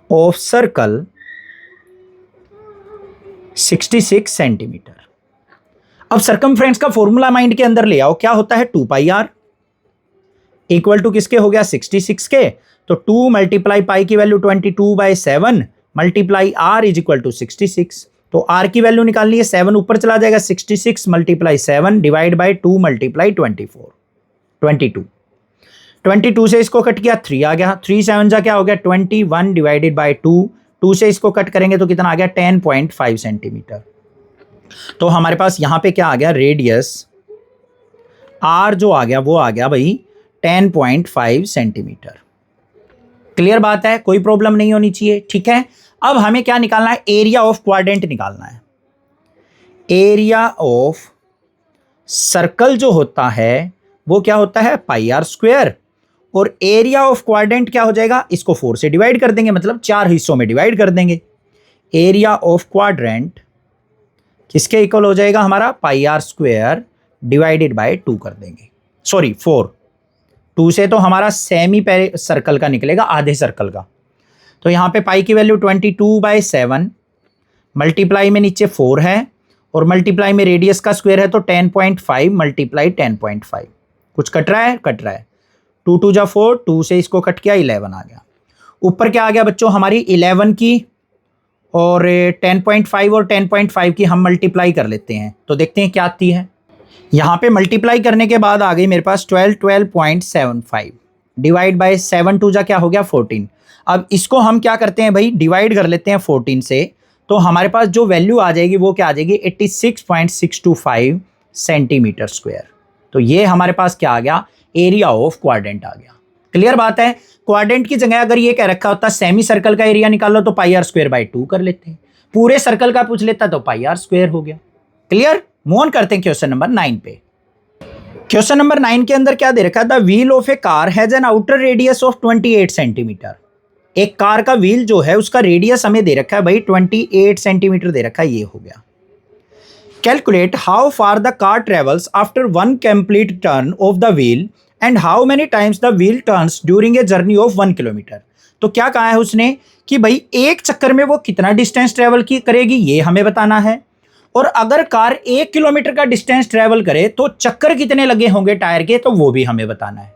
ऑफ सर्कल 66 सेंटीमीटर। अब सरकमफ्रेंस का फॉर्मूला माइंड के अंदर ले आओ, क्या होता है 2 पाई आर इक्वल टू किसके हो गया 66 के, तो 2 मल्टीप्लाई पाई की value 22/7 multiply R is equal to 66। तो आर की वैल्यू निकालनी है, 7 ऊपर चला जाएगा, 66 मल्टीप्लाई 7 डिवाइड बाई 2 मल्टीप्लाई 22 से इसको कट किया 3 आ गया, 3 7 जा क्या हो गया 21 डिवाइडेड बाई 2 से इसको कट करेंगे तो कितना आ गया 10.5 सेंटीमीटर। तो हमारे पास यहां पे क्या आ गया, रेडियस आर जो आ गया वो आ गया भाई 10.5 सेंटीमीटर। क्लियर बात है, कोई प्रॉब्लम नहीं होनी चाहिए, ठीक है। अब हमें क्या निकालना है, एरिया ऑफ क्वाड्रेंट निकालना है। एरिया ऑफ सर्कल जो होता है वो क्या होता है पाई आर स्क्वायर, और एरिया ऑफ क्वाड्रेंट क्या हो जाएगा, इसको 4 से डिवाइड कर देंगे, मतलब 4 हिस्सों में डिवाइड कर देंगे। एरिया ऑफ क्वाड्रेंट किसके इक्वल हो जाएगा हमारा, पाई आर स्क्वायर डिवाइडेड बाय 2 कर देंगे, सॉरी 4, 2 से तो हमारा सेमी सर्कल का निकलेगा, आधे सर्कल का। तो यहाँ पे पाई की वैल्यू 22/7 मल्टीप्लाई में नीचे 4 है और मल्टीप्लाई में रेडियस का स्क्वायर है, तो 10.5 मल्टीप्लाई 10.5, कुछ कट रहा है, कट रहा है, 2 2 जा 4, 2 से इसको कट किया 11 आ गया। ऊपर क्या आ गया बच्चों, हमारी 11 की और 10.5 और 10.5 की हम मल्टीप्लाई कर लेते हैं, तो देखते हैं क्या आती है। यहाँ पे मल्टीप्लाई करने के बाद आ गई मेरे पास 12.75 डिवाइड बाय 7 2 जा क्या हो गया 14। अब इसको हम क्या करते हैं भाई, डिवाइड कर लेते हैं 14 से, तो हमारे पास जो वैल्यू आ जाएगी वो क्या आ जाएगी 86.625 सेंटीमीटर स्क्वायर। तो ये हमारे पास क्या आ गया, एरिया ऑफ क्वाड्रेंट आ गया। क्लियर बात है, क्वाड्रेंट की जगह अगर ये कह रखा होता सेमी सर्कल का एरिया निकालो तो पाई आर स्क्वायर बाई 2 कर लेते हैं, पूरे सर्कल का पूछ लेता तो पाई आर स्क्वायर हो गया। क्लियर, मूव ऑन करते हैं क्वेश्चन नंबर 9 पे। क्वेश्चन नंबर 9 के अंदर क्या दे रखा है, the wheel of A car has an outer radius of 28 centimetre. एक कार का व्हील जो है उसका रेडियस हमें दे रखा है भाई 28 सेंटीमीटर दे रखा है, ये हो गया। Calculate how far the car travels after 1 complete turn off the wheel and how many times the wheel turns during a journey of 1 kilometre. तो क्या कहा है उसने कि भाई एक चक्कर में वो कितना डिस्टेंस ट्रेवल की करेगी ये हमें बताना है, और अगर कार 1 किलोमीटर का डिस्टेंस ट्रेवल करे तो चक्कर कितने लगे होंगे टायर के, तो वो भी हमें बताना है।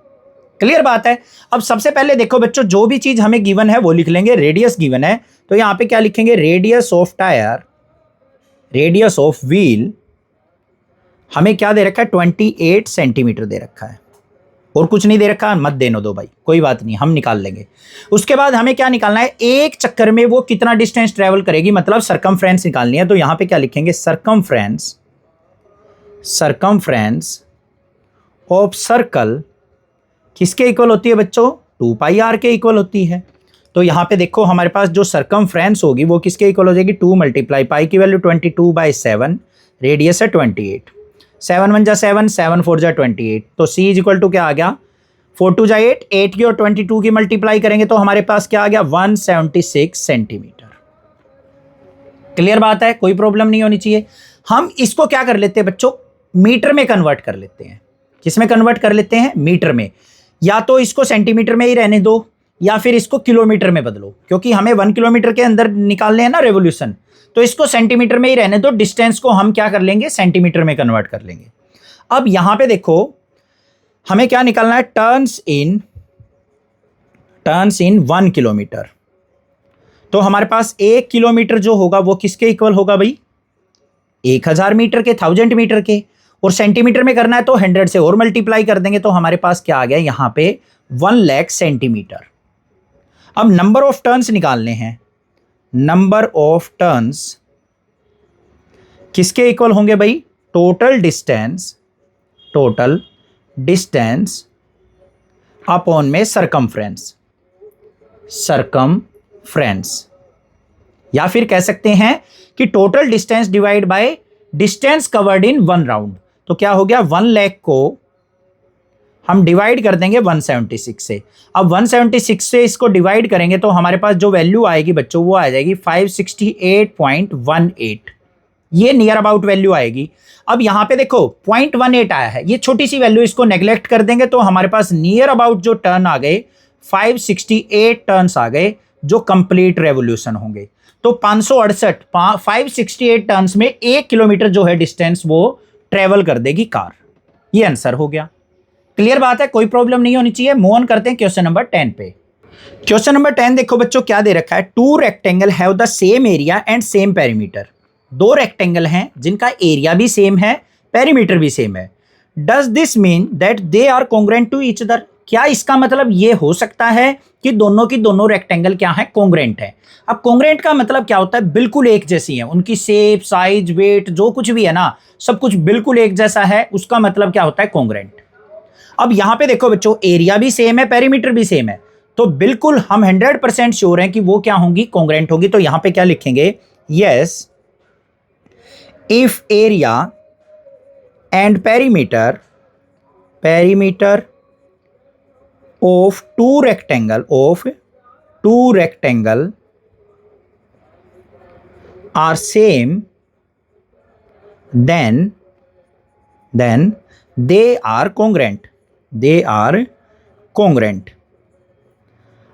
क्लियर बात है। अब सबसे पहले देखो बच्चों, जो भी चीज हमें गिवन है वो लिख लेंगे। रेडियस गिवन है तो यहां पे क्या लिखेंगे, radius of tyre, radius of wheel हमें क्या दे रखा है 28 सेंटीमीटर दे रखा है, और कुछ नहीं दे रखा, मत देने दो भाई, कोई बात नहीं, हम निकाल लेंगे। उसके बाद हमें क्या निकालना है, एक चक्कर में वो कितना डिस्टेंस ट्रेवल करेगी, मतलब सरकमफ्रेंस निकालनी है। तो यहां पे क्या लिखेंगे, सरकमफ्रेंस ऑफ सर्कल किसके इक्वल होती है बच्चों, 2 पाई आर के इक्वल होती है। तो यहां पे देखो हमारे पास जो सरकमफ्रेंस होगी वो किसके इक्वल हो जाएगी, 2 मल्टीप्लाई पाई की वैल्यू 22/7, रेडियस है 28, 7 1 जा 7, 7 4 जा 28, तो सी इज इक्वल टू क्या आ गया 4 2 जा 8, 8 की और 22 की मल्टीप्लाई करेंगे तो हमारे पास क्या आ गया 176 सेंटीमीटर। क्लियर बात है, कोई प्रॉब्लम नहीं होनी चाहिए। हम इसको क्या कर लेते हैं बच्चों, मीटर में कन्वर्ट कर लेते हैं। किसमें कन्वर्ट कर लेते हैं, मीटर में। या तो इसको सेंटीमीटर में ही रहने दो या फिर इसको किलोमीटर में बदलो, क्योंकि हमें 1 किलोमीटर के अंदर निकालने हैं ना रेवोल्यूशन, तो इसको सेंटीमीटर में ही रहने दो, डिस्टेंस को हम क्या कर लेंगे सेंटीमीटर में कन्वर्ट कर लेंगे। अब यहां पे देखो हमें क्या निकालना है, टर्न्स इन 1 किलोमीटर। तो हमारे पास 1 किलोमीटर जो होगा वो किसके इक्वल होगा भाई, 1000 मीटर के, 1000 मीटर के, और सेंटीमीटर में करना है तो 100 से और मल्टीप्लाई कर देंगे तो हमारे पास क्या आ गया यहां पे 1 लाख सेंटीमीटर। अब नंबर ऑफ टर्न्स निकालने हैं। नंबर ऑफ टर्न्स किसके इक्वल होंगे भाई? टोटल डिस्टेंस अपॉन में सरकमफ्रेंस, या फिर कह सकते हैं कि total distance divide by distance covered in 1 round. तो क्या हो गया, 1 लाख को हम डिवाइड कर देंगे 176 से। अब 176 से इसको डिवाइड करेंगे तो हमारे पास जो वैल्यू आएगी बच्चों वो आ जाएगी 568.18। ये नियर अबाउट वैल्यू आएगी। अब यहां पे देखो 0.18 आया है, ये छोटी सी वैल्यू, इसको नेग्लेक्ट कर देंगे तो हमारे पास नियर अबाउट जो टर्न आ गए 568 टर्न्स आ गए जो कंप्लीट रेवोल्यूशन होंगे। तो 568 टर्न्स में 1 किलोमीटर जो है डिस्टेंस वो ट्रेवल कर देगी कार। ये आंसर हो गया। क्लियर बात है, कोई प्रॉब्लम नहीं होनी चाहिए। मूव ऑन करते हैं क्वेश्चन नंबर 10 पे। क्वेश्चन नंबर 10 देखो बच्चों क्या दे रखा है, 2 rectangle have the same area and same perimeter. 2 rectangle हैं जिनका एरिया भी सेम है, पेरीमीटर भी सेम है। Does this mean that they are congruent to each other? क्या इसका मतलब ये हो सकता है कि दोनों की दोनों रेक्टेंगल क्या है, कॉन्ग्रुएंट है। अब कॉन्ग्रुएंट का मतलब क्या होता है, बिल्कुल एक जैसी है, उनकी शेप, साइज, वेट जो कुछ भी है ना, सब कुछ बिल्कुल एक जैसा है, उसका मतलब क्या होता है, कॉन्ग्रुएंट। अब यहां पे देखो बच्चों, एरिया भी सेम है, पेरीमीटर भी सेम है, तो बिल्कुल हम 100% श्योर हैं कि वो क्या होंगी, कॉन्ग्रुएंट होगी। तो यहां पे क्या लिखेंगे, yes if area and perimeter of two rectangle are same, then they are congruent।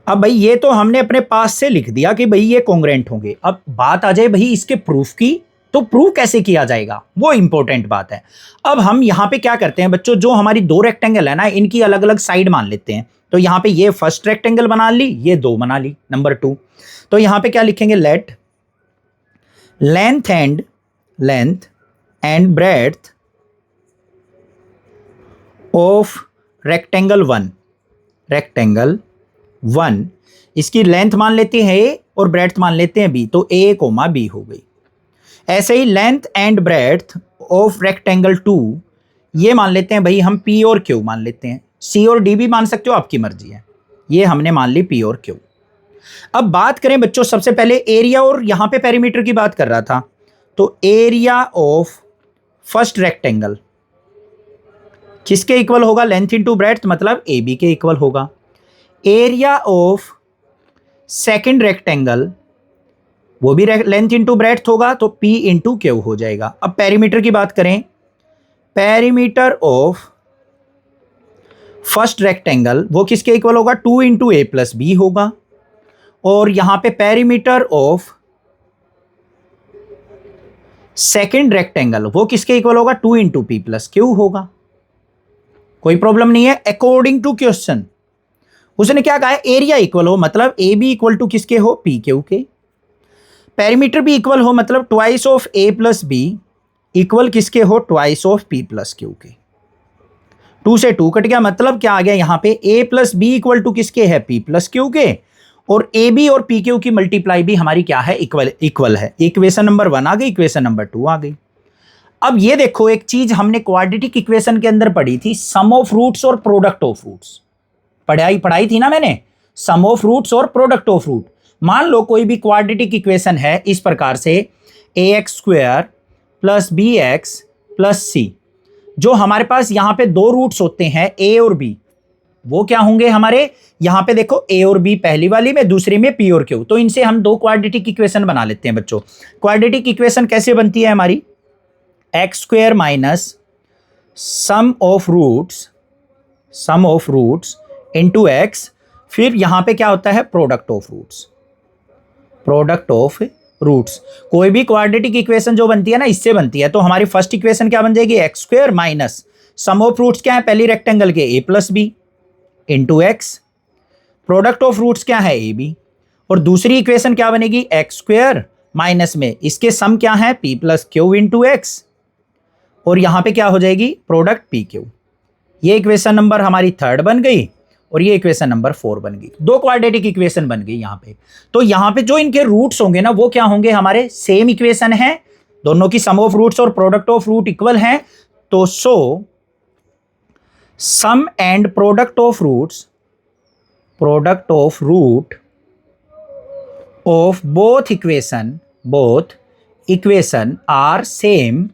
अब भाई ये तो हमने अपने पास से लिख दिया कि भाई ये कॉन्ग्रुएंट होंगे। अब बात आ जाए भाई इसके प्रूफ की, तो प्रूफ कैसे किया जाएगा, वो इंपॉर्टेंट बात है। अब हम यहां पे क्या करते हैं बच्चों, जो हमारी 2 रेक्टेंगल है ना, इनकी अलग अलग साइड मान लेते हैं। तो यहां पे ये फर्स्ट रेक्टेंगल बना ली, ये 2 बना ली, नंबर 2। तो यहां पे क्या लिखेंगे, late length and breadth of rectangle 1, इसकी लेंथ मान लेते हैं ए और ब्रेड्थ मान लेते हैं बी, तो ए कोमा बी हो गई। ऐसे ही length and breadth of rectangle 2, ये मान लेते हैं भाई हम पी और क्यू मान लेते हैं, सी और डी भी मान सकते हो, आपकी मर्जी है। ये हमने मान ली पी और क्यू। अब बात करें बच्चों, सबसे पहले एरिया, और यहां पे पेरीमीटर की बात कर रहा था, तो एरिया ऑफ फर्स्ट रेक्टेंगल किसके इक्वल होगा, लेंथ इंटू ब्रेड्थ, मतलब ए बी के इक्वल होगा। एरिया ऑफ सेकेंड रेक्टेंगल वो भी लेंथ इंटू ब्रेड्थ होगा, तो P इंटू क्यू हो जाएगा। अब पेरीमीटर की बात करें, पेरीमीटर ऑफ फर्स्ट रेक्टेंगल वो किसके इक्वल होगा, 2 इंटू ए प्लस बी होगा। और यहां पे पेरीमीटर ऑफ सेकेंड रेक्टेंगल वो किसके इक्वल होगा, 2 इंटू पी प्लस क्यू होगा। कोई प्रॉब्लम नहीं है। अकॉर्डिंग टू क्वेश्चन उसने क्या कहा है, एरिया इक्वल हो मतलब ए बी इक्वल टू किसके हो, पी क्यू के। पेरीमीटर भी इक्वल हो मतलब twice of A plus B equal किसके हो, twice of P plus Q के। 2 से 2 कट गया, मतलब क्या आ गया यहां पे, ए प्लस बी इक्वल टू किसके है, पी प्लस क्यू के। और ए बी और पी क्यू की मल्टीप्लाई भी हमारी क्या है, इक्वल है। इक्वेशन नंबर 1 आ गई, इक्वेशन नंबर 2 आ गई। अब ये देखो, एक चीज हमने क्वाड्रेटिक इक्वेशन के अंदर पढ़ी थी, सम ऑफ रूट्स और प्रोडक्ट ऑफ रूट्स। पढ़ाई थी ना मैंने, सम ऑफ रूट्स और प्रोडक्ट ऑफ रूट। मान लो कोई भी क्वाड्रेटिक इक्वेशन है इस प्रकार से, ax² plus bx plus c, जो हमारे पास यहां पे 2 रूट्स होते हैं a और b, वो क्या होंगे हमारे, यहां पे देखो a और b पहली वाली में, दूसरी में p और q, तो इनसे हम 2 क्वाड्रेटिक इक्वेशन बना लेते हैं बच्चों। क्वाड्रेटिक इक्वेशन कैसे बनती है हमारी, x² minus sum of roots into x, फिर यहां पे क्या होता है, प्रोडक्ट ऑफ रूट्स। कोई भी क्वाड्रेटिक इक्वेशन जो बनती है ना, इससे बनती है। तो हमारी फर्स्ट इक्वेशन क्या बन जाएगी, x² minus sum of roots क्या है, पहली रेक्टेंगल के a plus B into X, product of roots क्या है, ए बी। और दूसरी इक्वेशन क्या बनेगी, x² माइनस में इसके सम क्या है, p plus Q into x, और यहां पे क्या हो जाएगी, प्रोडक्ट पी क्यू। ये इक्वेशन नंबर हमारी 3rd बन गई। और ये इक्वेशन नंबर 4 बन गई। दो क्वाड्रेटिक इक्वेशन बन गई यहाँ पे। तो यहाँ पे जो इनके रूट्स होंगे ना वो क्या होंगे, हमारे सेम इक्वेशन है, दोनों की सम ऑफ रूट्स और प्रोडक्ट ऑफ रूट इक्वल है। तो so sum and product of root of both equation are same.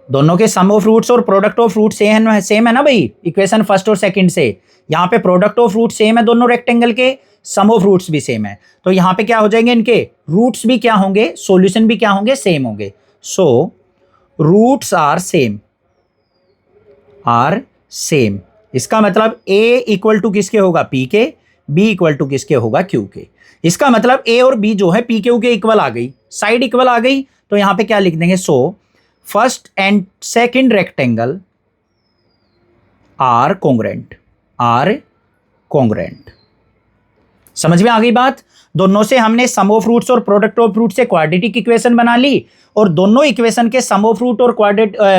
दोनों के सम ऑफ रूट्स और प्रोडक्ट ऑफ रूट सेम है ना भाई, इक्वेशन फर्स्ट और सेकंड से। यहाँ पे प्रोडक्ट ऑफ रूट सेम है दोनों रेक्टेंगल के, सम ऑफ रूट्स भी सेम है। तो यहाँ पे क्या हो जाएंगे, इनके रूट्स भी क्या होंगे, सॉल्यूशन भी क्या होंगे, सेम होंगे। So roots are same. इसका मतलब a इक्वल टू किसके होगा, p के, b इक्वल टू किसके होगा, q के। इसका मतलब a और b जो है p q के इक्वल आ गई, साइड इक्वल आ गई। तो यहां पे क्या लिख देंगे, so first and second rectangle are congruent. समझ में आ गई बात। दोनों से हमने सम ऑफ रूट्स और प्रोडक्ट ऑफ रूट से क्वाड्रेटिक इक्वेशन बना ली, और दोनों इक्वेशन के सम ऑफ रूट और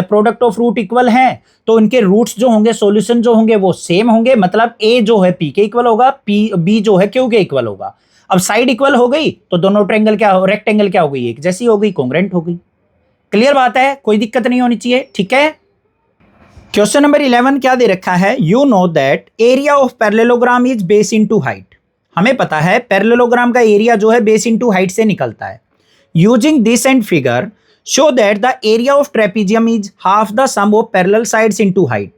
प्रोडक्ट ऑफ रूट इक्वल हैं, तो इनके रूट्स जो होंगे, सॉल्यूशन जो होंगे वो सेम होंगे। मतलब a जो है p के इक्वल होगा, b जो है q के इक्वल होगा। अब साइड इक्वल हो गई तो दोनों रेक्टेंगल क्या हो गई, एक जैसी हो गई, कॉन्ग्रुएंट हो गई। क्लियर बात है, कोई दिक्कत नहीं होनी चाहिए, ठीक है। क्वेश्चन नंबर 11 क्या दे रखा है, you know that area of parallelogram is base into height. हमें पता है पैरेललोग्राम का एरिया जो है बेस इनटू हाइट से निकलता है। Using this and figure show that the area of trapezium is half the sum of parallel sides into height.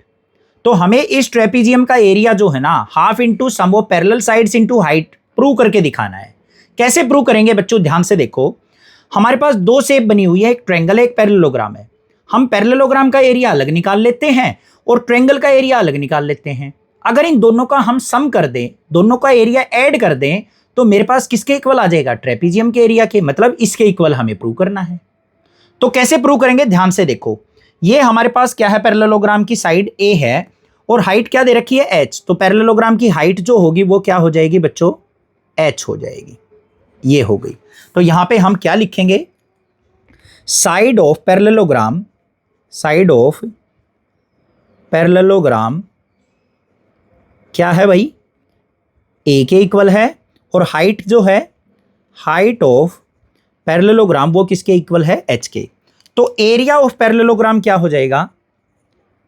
तो हमें इस ट्रेपीजियम का एरिया जो है ना, half into sum of parallel sides into height prove करके दिखाना है। कैसे प्रूव करेंगे बच्चों, ध्यान से देखो। हमारे पास दो शेप बनी हुई है, एक ट्रायंगल है, एक पैरेललोग्राम है। हम पैरेललोग्राम का एरिया अलग निकाल लेते हैं और ट्रायंगल का एरिया अलग निकाल लेते हैं। अगर इन दोनों का हम सम कर दें, दोनों का एरिया ऐड कर दें, तो मेरे पास किसके इक्वल आ जाएगा, ट्रेपीजियम के एरिया के, मतलब इसके इक्वल हमें प्रूव करना है। तो कैसे प्रूव करेंगे, ध्यान से देखो। ये हमारे पास क्या है, पैरेललोग्राम की साइड a है और हाइट क्या दे रखी है, h। तो पैरेललोग्राम की हाइट जो होगी वो क्या हो जाएगी बच्चों, h हो जाएगी। ये हो गई। तो यहां पे हम क्या लिखेंगे, साइड ऑफ पैरेललोग्राम क्या है भाई, a के इक्वल है, और हाइट जो है, हाइट ऑफ पैरेललोग्राम वो किसके इक्वल है, h के। तो एरिया ऑफ पैरेललोग्राम क्या हो जाएगा,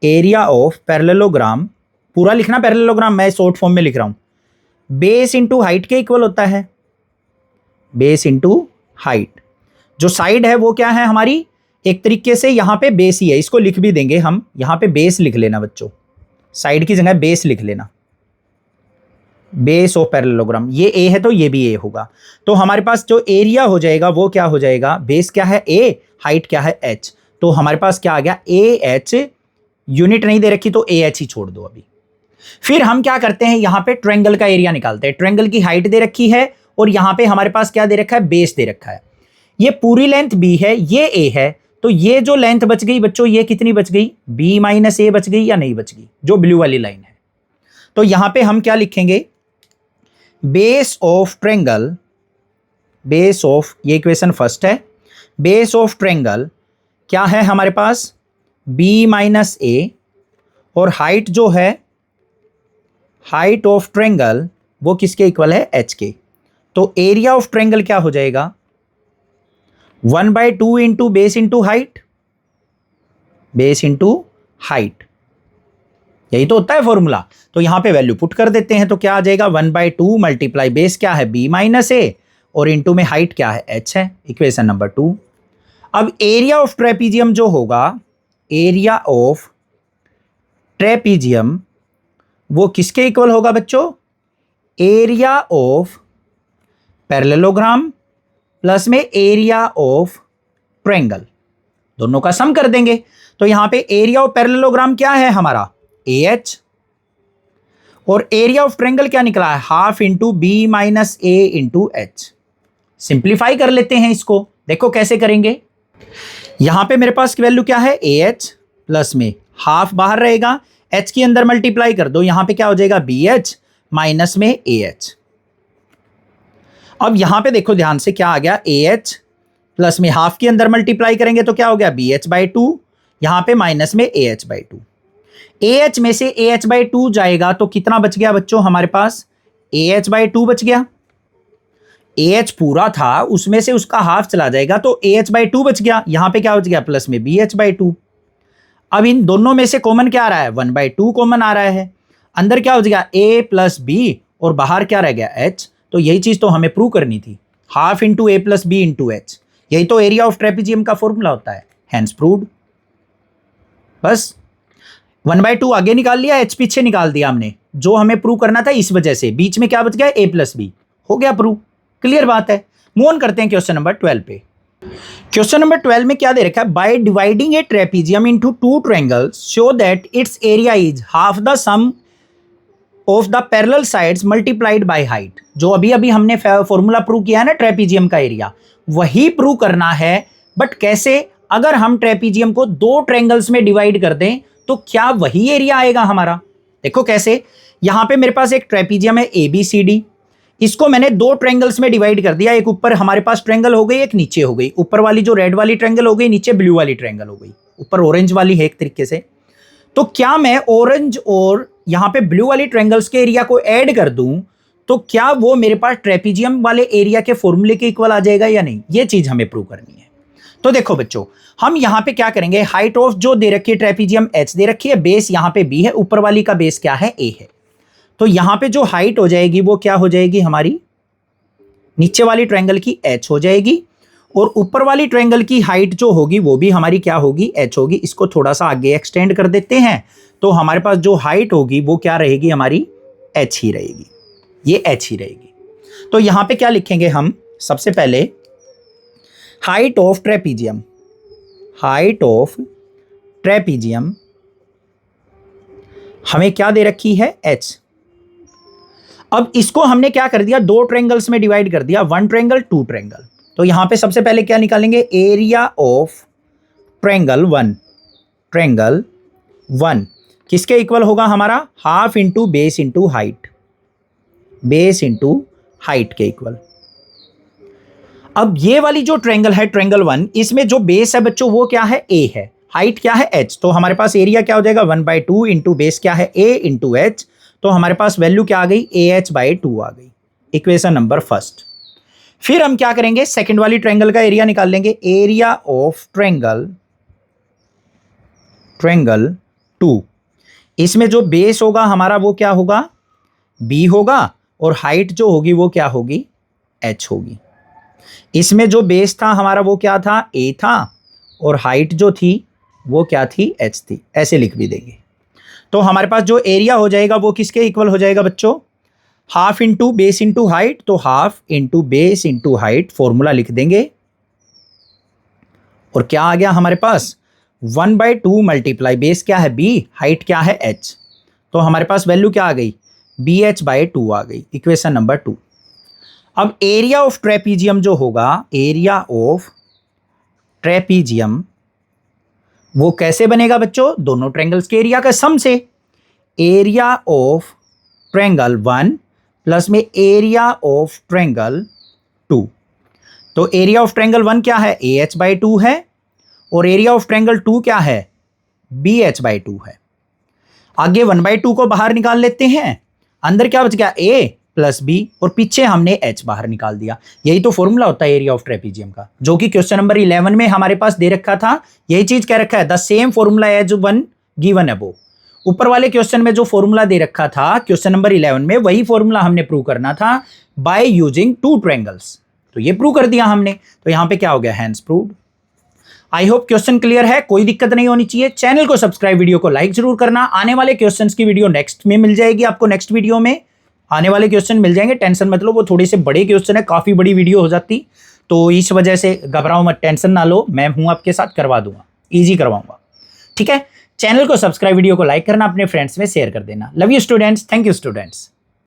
एरिया ऑफ पैरेललोग्राम, पूरा लिखना पैरेललोग्राम, मैं शॉर्ट फॉर्म में लिख रहा हूं, बेस इंटू हाइट के इक्वल होता है, बेस इंटू हाइट। जो साइड है वो क्या है हमारी, एक तरीके से यहां पे बेस ही है, इसको लिख भी देंगे हम, यहां पे बेस लिख लेना बच्चों, साइड की जगह बेस लिख लेना, बेस ऑफ पैरेललोग्राम। ये a है तो ये भी a होगा। तो हमारे पास जो एरिया हो जाएगा वो क्या हो जाएगा, बेस क्या है a, हाइट क्या है h। तो हमारे पास क्या आ गया, ah, यूनिट नहीं दे रखी तो ah ही छोड़ दो अभी। फिर हम क्या करते हैं, यहां पे ट्रायंगल का एरिया निकालते हैं। ट्रायंगल की हाइट दे रखी है और यहां पे हमारे पास क्या दे रखा है, बेस दे रखा है। ये पूरी लेंथ b है, ये a है, तो ये जो लेंथ बच गई बच्चों, ये कितनी बच गई, b माइनस a बच गई या नहीं बच गई, जो ब्लू वाली लाइन है। तो यहां पे हम क्या लिखेंगे, base of triangle, base of, ये इक्वेशन फर्स्ट है, बेस ऑफ ट्रायंगल क्या है हमारे पास, b माइनस a, और हाइट जो है, हाइट ऑफ ट्रायंगल वो किसके इक्वल है, h के। तो एरिया ऑफ ट्रायंगल क्या हो जाएगा, 1/2 into base into height, base into height, यही तो होता है फॉर्मूला। तो यहां पे वैल्यू पुट कर देते हैं, तो क्या आ जाएगा, 1/2 मल्टीप्लाई बेस क्या है, b माइनस a, और इंटू में हाइट क्या है, h है, इक्वेशन नंबर 2। अब एरिया ऑफ ट्रेपीजियम जो होगा, एरिया ऑफ ट्रेपीजियम वो किसके इक्वल होगा बच्चों, एरिया ऑफ पैरेललोग्राम प्लस में एरिया ऑफ ट्रायंगल, दोनों का सम कर देंगे। तो यहां पे एरिया ऑफ पैरेललोग्राम क्या है हमारा, ah, और एरिया ऑफ ट्रायंगल क्या निकला है, half into b minus a into h। Simplify कर लेते हैं इसको, देखो कैसे करेंगे। यहां पे मेरे पास वैल्यू क्या है, ah प्लस में हाफ बाहर रहेगा, h के अंदर मल्टीप्लाई कर दो, यहां पे क्या हो जाएगा, bh माइनस में ah। अब यहां पे देखो ध्यान से, क्या आ गया, ah प्लस में हाफ के अंदर मल्टीप्लाई करेंगे तो क्या हो गया, bh/2, यहां पे माइनस में ah/2। AH में से AH/2 जाएगा तो कितना बच गया बच्चों हमारे पास? AH/2 बच गया। AH पूरा था, उसमें से उसका हाफ चला जाएगा तो AH/2 बच गया। यहां पे क्या बच गया? प्लस में BH/2। अब इन दोनों में से कॉमन क्या आ रहा है? 1/2 कॉमन आ रहा है। अंदर क्या हो गया? A प्लस B और बाहर क्या रह गया? H। तो यही चीज तो हमें प्रूव करनी थी, half into A plus B into H। यही तो एरिया ऑफ ट्रेपीजियम का फॉर्मूला होता है, हैंस प्रूव्ड। बस 1/2 आगे निकाल लिया, H पीछे निकाल दिया हमने, जो हमें प्रूव करना था। इस वजह से बीच में क्या बच गया? A plus B। हो गया प्रूव, क्लियर बात है। मूव ऑन करते हैं क्वेश्चन नंबर 12 पे। क्वेश्चन नंबर 12 में क्या दे रखा है? By dividing a trapezium into 2 triangles show that its area is half the sum of the parallel sides multiplied by height. जो अभी अभी हमने फॉर्मूला प्रूव किया है ना ट्रेपीजियम का एरिया, वही प्रूव करना है। बट कैसे? अगर हम ट्रेपीजियम को 2 ट्रायंगल्स में डिवाइड कर दें तो क्या वही एरिया आएगा हमारा? देखो कैसे। यहां पे मेरे पास एक ट्रेपीजियम है ABCD, इसको मैंने 2 ट्रायंगल्स में डिवाइड कर दिया। एक ऊपर हमारे पास ट्रायंगल हो गई, एक नीचे हो गई। ऊपर वाली जो रेड वाली ट्रायंगल हो गई, नीचे ब्लू वाली ट्रायंगल हो गई, ऊपर ऑरेंज वाली है एक तरीके से। तो क्या मैं ऑरेंज और यहां पे ब्लू वाली ट्रायंगल्स के एरिया को ऐड कर दूं तो क्या वो मेरे पास ट्रेपीजियम वाले एरिया के फॉर्मूले के इक्वल आ जाएगा या नहीं? ये चीज हमें प्रूव करनी है। तो देखो बच्चों, हम यहां पे क्या करेंगे? हाइट ऑफ जो दे रखी है ट्रेपीजियम H दे रखी है, बेस यहां पे B है, ऊपर वाली का बेस क्या है? A है। तो यहां पे जो हाइट हो जाएगी वो क्या हो जाएगी हमारी? नीचे वाली ट्रायंगल की H हो जाएगी, और ऊपर वाली ट्रायंगल की हाइट जो होगी वो भी हमारी क्या होगी? H होगी। इसको थोड़ा सा आगे एक्सटेंड कर देते हैं तो हमारे पास जो हाइट होगी वो क्या रहेगी हमारी? H ही रहेगी, ये H ही रहेगी। तो यहां पे क्या लिखेंगे हम? सबसे पहले height of trapezium, height of trapezium हमें क्या दे रखी है? H। अब इसको हमने क्या कर दिया? 2 ट्रायंगल्स में डिवाइड कर दिया, 1 ट्रायंगल 2 ट्रायंगल। तो यहां पे सबसे पहले क्या निकालेंगे? Area of triangle 1। ट्रायंगल 1 किसके इक्वल होगा हमारा? Half into base into height, base into height के इक्वल। अब ये वाली जो ट्रायंगल है ट्रायंगल 1, इसमें जो बेस है बच्चों वो क्या है? A है। हाइट क्या है? H। तो हमारे पास एरिया क्या हो जाएगा? 1/2 इंटू बेस क्या है? A into H। तो हमारे पास वैल्यू क्या आ गई? AH/2 आ गई। Equation number first. फिर हम क्या करेंगे? सेकंड वाली ट्रायंगल का एरिया निकाल लेंगे। एरिया ऑफ ट्रायंगल, ट्रायंगल 2, इसमें जो बेस होगा हमारा वो क्या होगा? B होगा, और हाइट जो होगी वो क्या होगी? H होगी। इसमें जो बेस था हमारा वो क्या था? A था, और हाइट जो थी वो क्या थी? H थी। ऐसे लिख भी देंगे। तो हमारे पास जो एरिया हो जाएगा वो किसके इक्वल हो जाएगा बच्चों? Half into base into height. तो half into base into height formula लिख देंगे, और क्या आ गया हमारे पास? 1/2 मल्टीप्लाई बेस क्या है? B, हाइट क्या है? H। तो हमारे पास वैल्यू क्या आ गई? BH/2 आ गई। Equation number 2। अब एरिया ऑफ ट्रेपीजियम जो होगा, एरिया ऑफ ट्रेपीजियम वो कैसे बनेगा बच्चों? दोनों ट्रायंगल्स के एरिया का सम से। एरिया ऑफ ट्रायंगल 1 प्लस में एरिया ऑफ ट्रायंगल 2। तो एरिया ऑफ ट्रायंगल 1 क्या है? AH/2 है, और एरिया ऑफ ट्रायंगल 2 क्या है? BH/2 है। आगे 1/2 को बाहर निकाल लेते हैं, अंदर क्या बच गया? A प्लस B, और पीछे हमने H बाहर निकाल दिया। यही तो फॉर्मूला होता है एरिया ऑफ ट्रेपीजियम का, जो कि क्वेश्चन नंबर 11 में हमारे पास दे रखा था। यही चीज कह रखा है, the same formula as one given above. ऊपर वाले क्वेश्चन में जो फॉर्मूला दे रखा था क्वेश्चन नंबर 11 में, वही फॉर्मूला हमने प्रूव करना था बाय यूजिंग 2 ट्रायंगल्स। तो ये प्रूव कर दिया हमने। तो यहां पे क्या हो गया? Hence proved. I hope question clear है, कोई दिक्कत नहीं होनी चाहिए। चैनल को सब्सक्राइब, वीडियो को लाइक जरूर करना। आने वाले क्वेश्चंस की वीडियो नेक्स्ट में मिल जाएगी आपको। नेक्स्ट वीडियो में आने वाले क्वेश्चन मिल जाएंगे, टेंशन मत लो। वो थोड़े से बड़े क्वेश्चन है, काफी बड़ी वीडियो हो जाती, तो इस वजह से घबराओ मत, टेंशन ना लो। मैं हूं आपके साथ, करवा दूंगा, इजी करवाऊंगा। ठीक है, चैनल को सब्सक्राइब, वीडियो को लाइक करना, अपने फ्रेंड्स में शेयर कर देना। Love you students, thank you students.